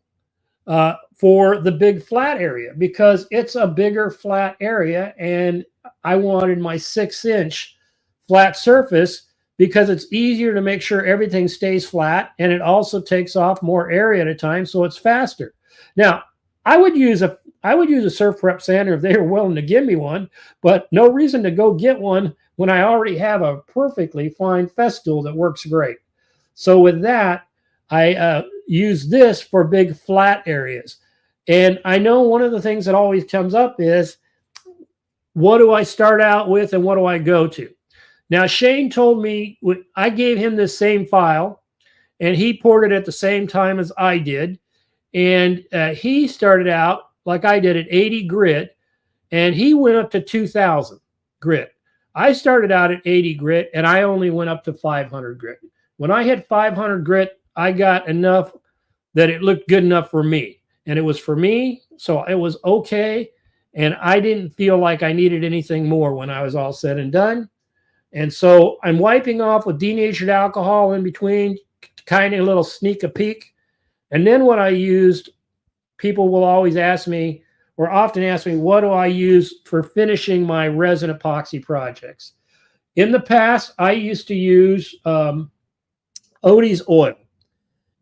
for the big flat area because it's a bigger flat area, and I wanted my 6-inch flat surface because it's easier to make sure everything stays flat, and it also takes off more area at a time, so it's faster. Now, I would use a surf prep sander if they were willing to give me one, but no reason to go get one when I already have a perfectly fine Festool that works great. So with that, I use this for big flat areas. And I know one of the things that always comes up is, what do I start out with and what do I go to? Now, Shane told me, I gave him this same file, and he poured it at the same time as I did. And he started out like I did at 80 grit, and he went up to 2,000 grit. I started out at 80 grit, and I only went up to 500 grit. When I hit 500 grit, I got enough that it looked good enough for me. And it was for me, so it was okay. And I didn't feel like I needed anything more when I was all said and done. And so I'm wiping off with denatured alcohol in between, kind of a little sneak a peek. And then what I used, people will always ask me, or often ask me, what do I use for finishing my resin epoxy projects? In the past, I used to use Odie's oil.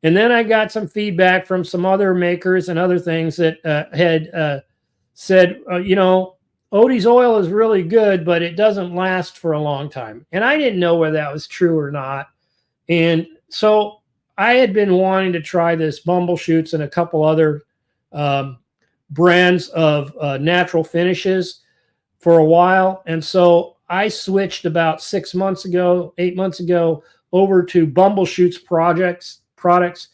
And then I got some feedback from some other makers and other things that had said, Odie's oil is really good, but it doesn't last for a long time. And I didn't know whether that was true or not. And so I had been wanting to try this Bumbleshoots and a couple other brands of natural finishes for a while. And so I switched about 8 months ago, over to Bumbleshoots products.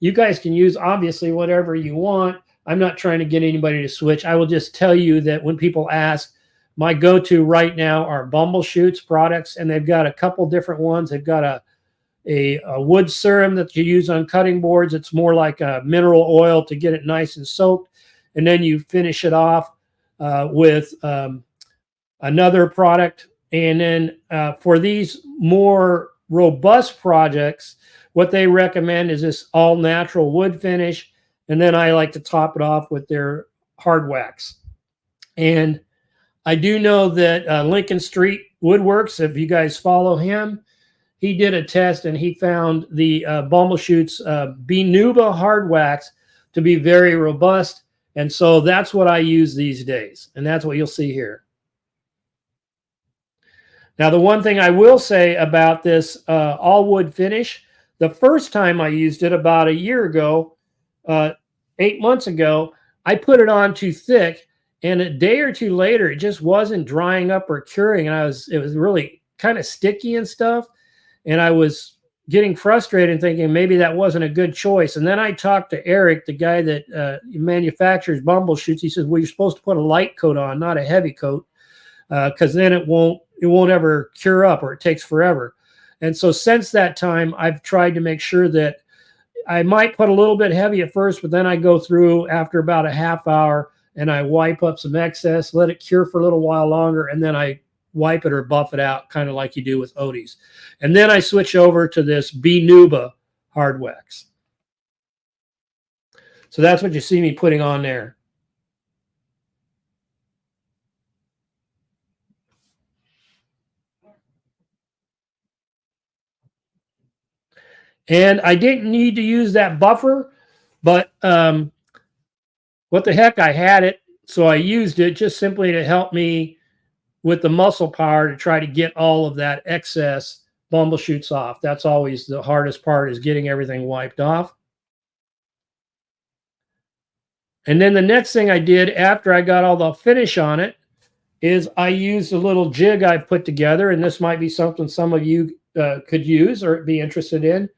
You guys can use obviously whatever you want. I'm not trying to get anybody to switch. I will just tell you that when people ask, my go-to right now are Bumbleshoots products, and they've got a couple different ones. They've got a wood serum that you use on cutting boards. It's more like a mineral oil to get it nice and soaked. And then you finish it off with another product. And then for these more robust projects, what they recommend is this all natural wood finish. And then I like to top it off with their hard wax. And I do know that Lincoln Street Woodworks, if you guys follow him, he did a test and he found the Bumbleshoots Benuba hard wax to be very robust. And so that's what I use these days. And that's what you'll see here. Now, the one thing I will say about this all wood finish, the first time I used it about a year ago, 8 months ago, I put it on too thick, and a day or two later, it just wasn't drying up or curing. And it was really kind of sticky and stuff. And I was getting frustrated and thinking maybe that wasn't a good choice. And then I talked to Eric, the guy that manufactures Bumbleshoots. He says, well, you're supposed to put a light coat on, not a heavy coat, because then it won't ever cure up, or it takes forever. And so since that time, I've tried to make sure that I might put a little bit heavy at first, but then I go through after about a half hour and I wipe up some excess, let it cure for a little while longer, and then I wipe it or buff it out, kind of like you do with Odie's. And then I switch over to this Benuba hard wax. So that's what you see me putting on there. And I didn't need to use that buffer, but what the heck, I had it, so I used it just simply to help me with the muscle power to try to get all of that excess Bumbleshoots off. That's always the hardest part, is getting everything wiped off. And then the next thing I did after I got all the finish on it is I used a little jig I put together, and this might be something some of you could use or be interested in.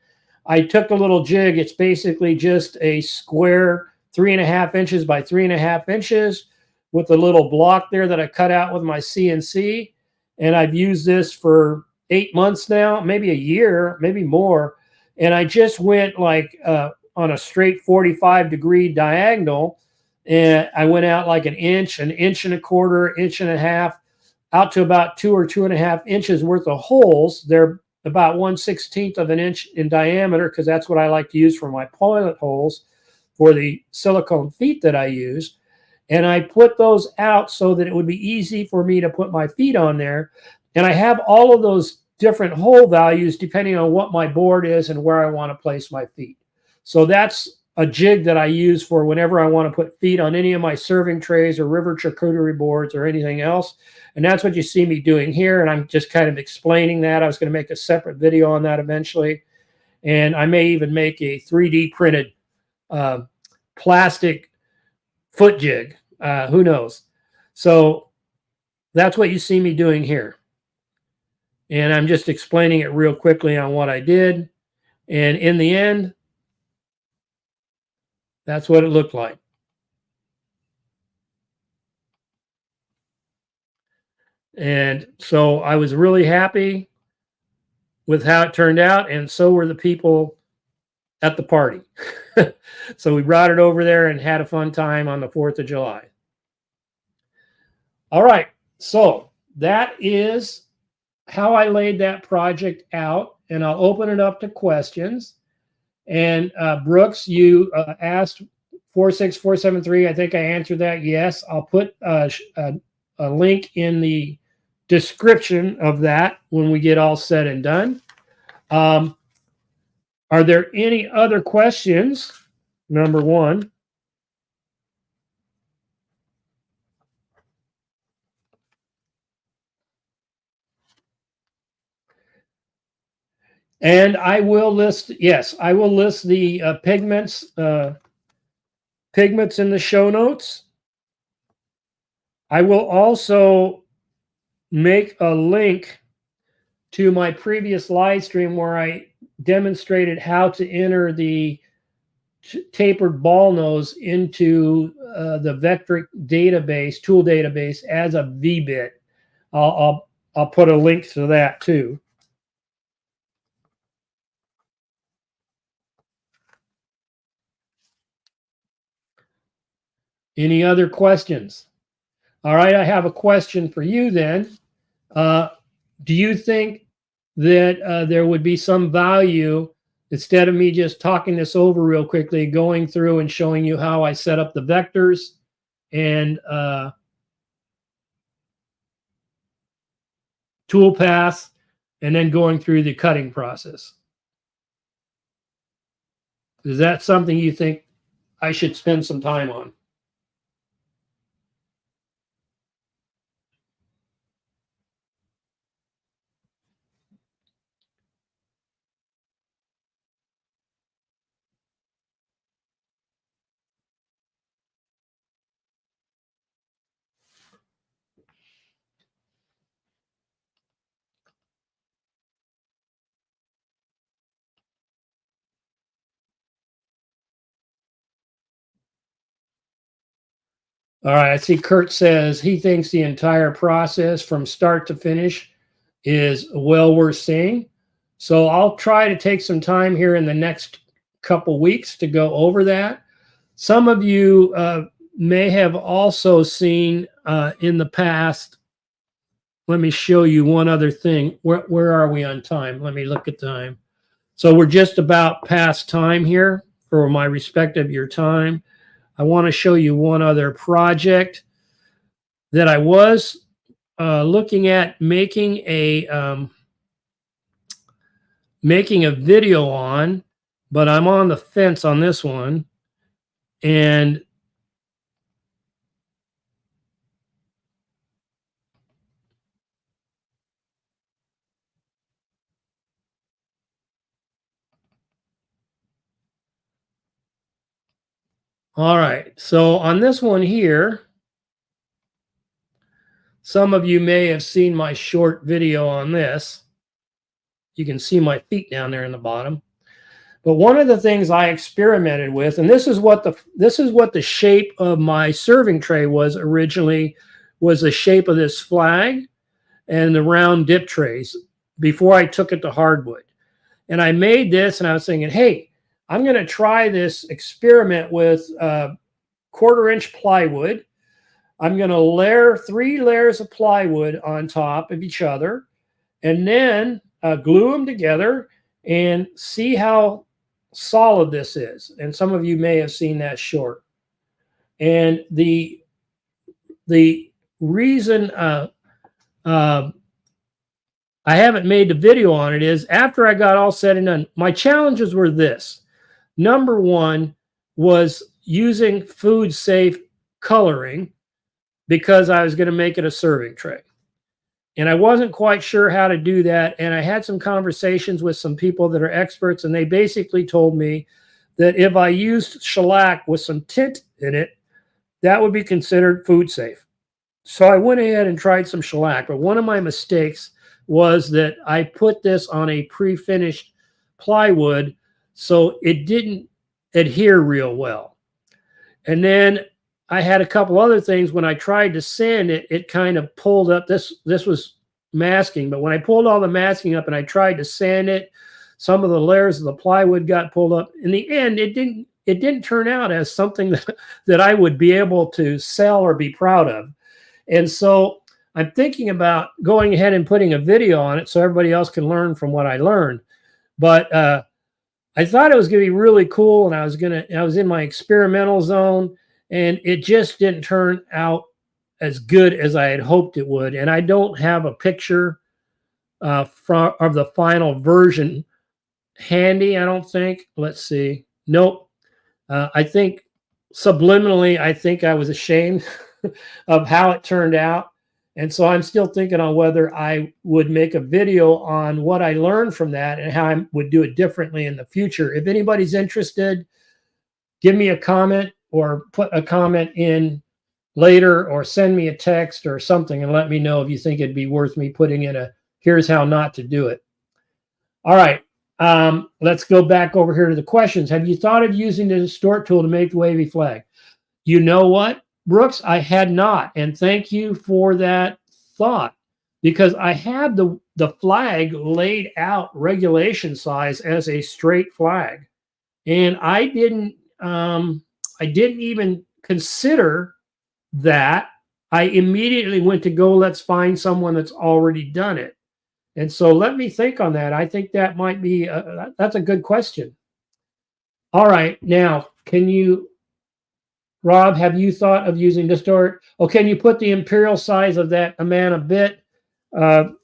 I took a little jig. It's basically just a square 3.5 inches by 3.5 inches with a little block there that I cut out with my CNC. And I've used this for 8 months now, maybe a year, maybe more. And I just went like on a straight 45-degree diagonal. And I went out like an inch and a quarter, inch and a half, out to about 2 or 2.5 inches worth of holes. They're about 1/16 of an inch in diameter, because that's what I like to use for my pilot holes for the silicone feet that I use. And I put those out so that it would be easy for me to put my feet on there. And I have all of those different hole values depending on what my board is and where I want to place my feet. So that's a jig that I use for whenever I want to put feet on any of my serving trays or river charcuterie boards or anything else. And that's what you see me doing here. And I'm just kind of explaining that. I was going to make a separate video on that eventually. And I may even make a 3D printed plastic foot jig. Who knows? So that's what you see me doing here. And I'm just explaining it real quickly on what I did. And in the end, That's what it looked like. And so I was really happy with how it turned out, and so were the people at the party. So we brought it over there and had a fun time on the 4th of July. All right, so that is how I laid that project out, and I'll open it up to questions. And Brooks, you asked 46473. I think I answered that. Yes, I'll put a link in the description of that when we get all said and done. Are there any other questions? Number one. And I will list, yes, I will list the pigments in the show notes. I will also make a link to my previous live stream where I demonstrated how to enter the tapered ball nose into the Vectric database, tool database, as a VBit. I'll put a link to that too. Any other questions? All right, I have a question for you then. Do you think that there would be some value, instead of me just talking this over real quickly, going through and showing you how I set up the vectors and tool paths, and then going through the cutting process? Is that something you think I should spend some time on? All right, I see Kurt says he thinks the entire process from start to finish is well worth seeing. So I'll try to take some time here in the next couple weeks to go over that. Some of you may have also seen in the past. Let me show you one other thing. Where are we on time? Let me look at time. So we're just about past time here for my respect of your time. I want to show you one other project that I was looking at making a video on, but I'm on the fence on this one. And all right, so on this one here, some of you may have seen my short video on this. You can see my feet down there in the bottom. But one of the things I experimented with, and this is what the shape of my serving tray was originally, was the shape of this flag and the round dip trays before I took it to hardwood. And I made this, and I was thinking, hey, I'm going to try this experiment with 1/4-inch plywood. I'm going to layer 3 layers of plywood on top of each other, and then glue them together and see how solid this is. And some of you may have seen that short. And the reason I haven't made the video on it is, after I got all said and done, my challenges were this. Number one was using food safe coloring, because I was going to make it a serving tray. And I wasn't quite sure how to do that. And I had some conversations with some people that are experts, and they basically told me that if I used shellac with some tint in it, that would be considered food safe. So I went ahead and tried some shellac. But one of my mistakes was that I put this on a pre-finished plywood, so it didn't adhere real well. And then I had a couple other things. When I tried to sand it, it kind of pulled up. This was masking, but when I pulled all the masking up and I tried to sand it, some of the layers of the plywood got pulled up. In the end, it didn't turn out as something that I would be able to sell or be proud of. And so I'm thinking about going ahead and putting a video on it so everybody else can learn from what I learned. But I thought it was going to be really cool, and I was in my experimental zone, and it just didn't turn out as good as I had hoped it would. And I don't have a picture of the final version handy, I don't think. Let's see. Nope. I think subliminally, I think I was ashamed of how it turned out. And so I'm still thinking on whether I would make a video on what I learned from that and how I would do it differently in the future. If anybody's interested, give me a comment or put a comment in later or send me a text or something and let me know if you think it'd be worth me putting in a here's how not to do it. All right. Let's go back over here to the questions. Have you thought of using the distort tool to make the wavy flag? You know what, Brooks? I had not. And thank you for that thought, because I had the flag laid out regulation size as a straight flag. And I didn't even consider that. I immediately went to go, let's find someone that's already done it. And so let me think on that. I think that might be, that's a good question. All right. Now, Rob, have you thought of using distort? Oh, can you put the imperial size of that Amana bit, the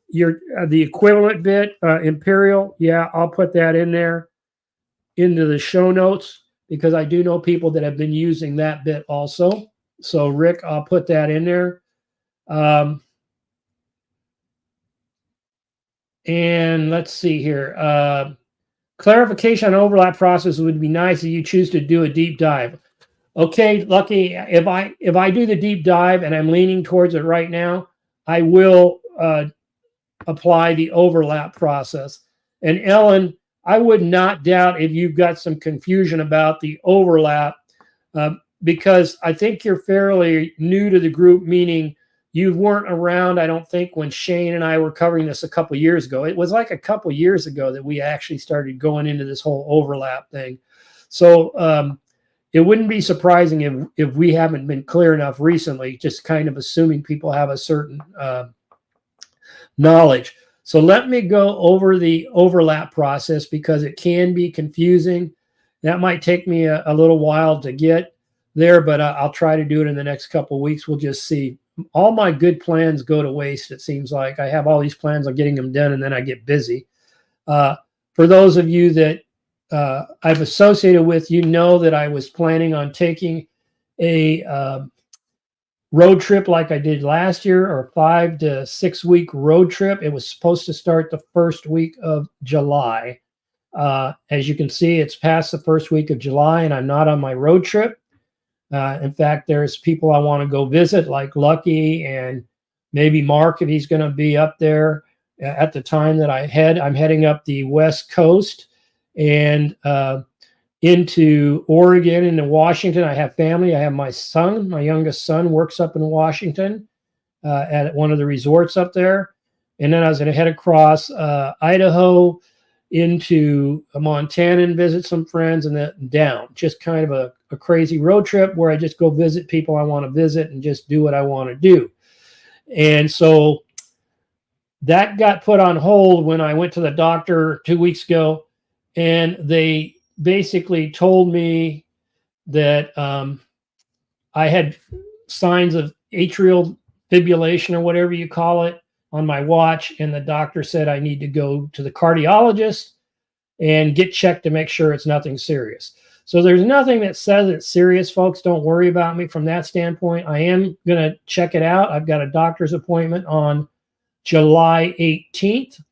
equivalent bit, imperial? Yeah, I'll put that in there into the show notes, because I do know people that have been using that bit also. So Rick, I'll put that in there. And let's see here. Clarification on overlap process would be nice if you choose to do a deep dive. Okay, Lucky, if I do the deep dive, and I'm leaning towards it right now, I will apply the overlap process. And Ellen, I would not doubt if you've got some confusion about the overlap, because I think you're fairly new to the group, meaning you weren't around, I don't think, when Shane and I were covering this a couple years ago. It was like a couple years ago that we actually started going into this whole overlap thing. So it wouldn't be surprising if we haven't been clear enough recently, just kind of assuming people have a certain knowledge. So let me go over the overlap process, because it can be confusing. That might take me a little while to get there, but I'll try to do it in the next couple of weeks. We'll just see. All my good plans go to waste, it seems like. I have all these plans on getting them done, and then I get busy. For those of you that I've associated with, you know that I was planning on taking a road trip like I did last year, or 5 to 6 week road trip. It was supposed to start the first week of July. As you can see, it's past the first week of July, and I'm not on my road trip. In fact, there's people I want to go visit, like Lucky and maybe Mark, if he's going to be up there at the time that I'm heading up the West Coast and into Oregon, into Washington. I have family. I have my son. My youngest son works up in Washington at one of the resorts up there. And then I was going to head across Idaho into Montana and visit some friends, and then down. Just kind of a crazy road trip where I just go visit people I want to visit and just do what I want to do. And so that got put on hold when I went to the doctor 2 weeks ago, and they basically told me that I had signs of atrial fibrillation, or whatever you call it, on my watch, and the doctor said I need to go to the cardiologist and get checked to make sure it's nothing serious. So there's nothing that says it's serious, folks. Don't worry about me from that standpoint. I am going to check it out. I've got a doctor's appointment on July 18th,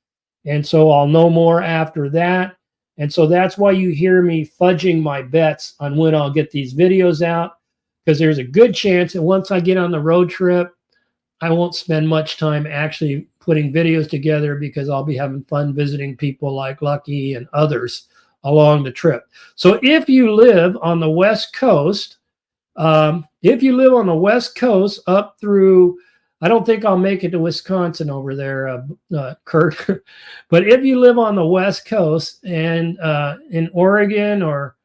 and so I'll know more after that. And so that's why you hear me fudging my bets on when I'll get these videos out, because there's a good chance that once I get on the road trip, I won't spend much time actually putting videos together, because I'll be having fun visiting people like Lucky and others along the trip. So if you live on the West Coast, If you live on the West Coast up through, I don't think I'll make it to Wisconsin over there, Kurt. But if you live on the West Coast and in Oregon or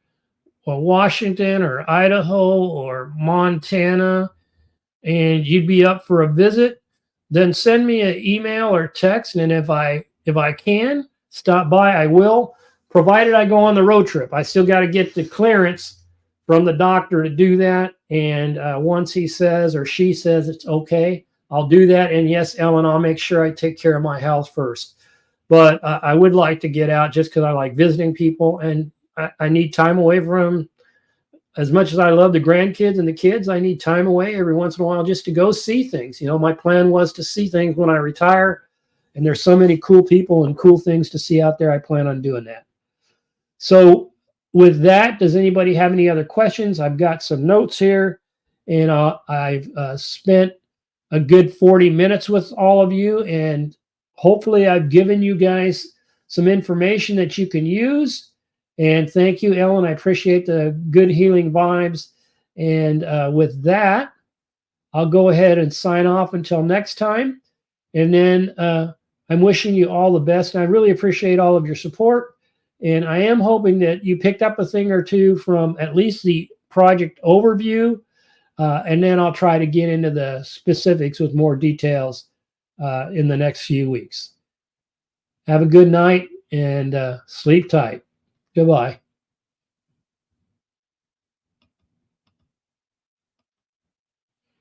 Washington or Idaho or Montana, and you'd be up for a visit, then send me an email or text, and if I can stop by, I will, provided I go on the road trip. I still got to get the clearance from the doctor to do that, and once he says or she says it's okay, I'll do that. And yes, Ellen, I'll make sure I take care of my health first. But I would like to get out just because I like visiting people, and I need time away from, as much as I love the grandkids and the kids, I need time away every once in a while just to go see things. You know, my plan was to see things when I retire, and there's so many cool people and cool things to see out there. I plan on doing that. So with that, does anybody have any other questions? I've got some notes here, and I've spent a good 40 minutes with all of you, and hopefully I've given you guys some information that you can use. And thank you, Ellen. I appreciate the good healing vibes. And with that, I'll go ahead and sign off until next time. And then I'm wishing you all the best. And I really appreciate all of your support. And I am hoping that you picked up a thing or two from at least the project overview. And then I'll try to get into the specifics with more details in the next few weeks. Have a good night and sleep tight. Goodbye.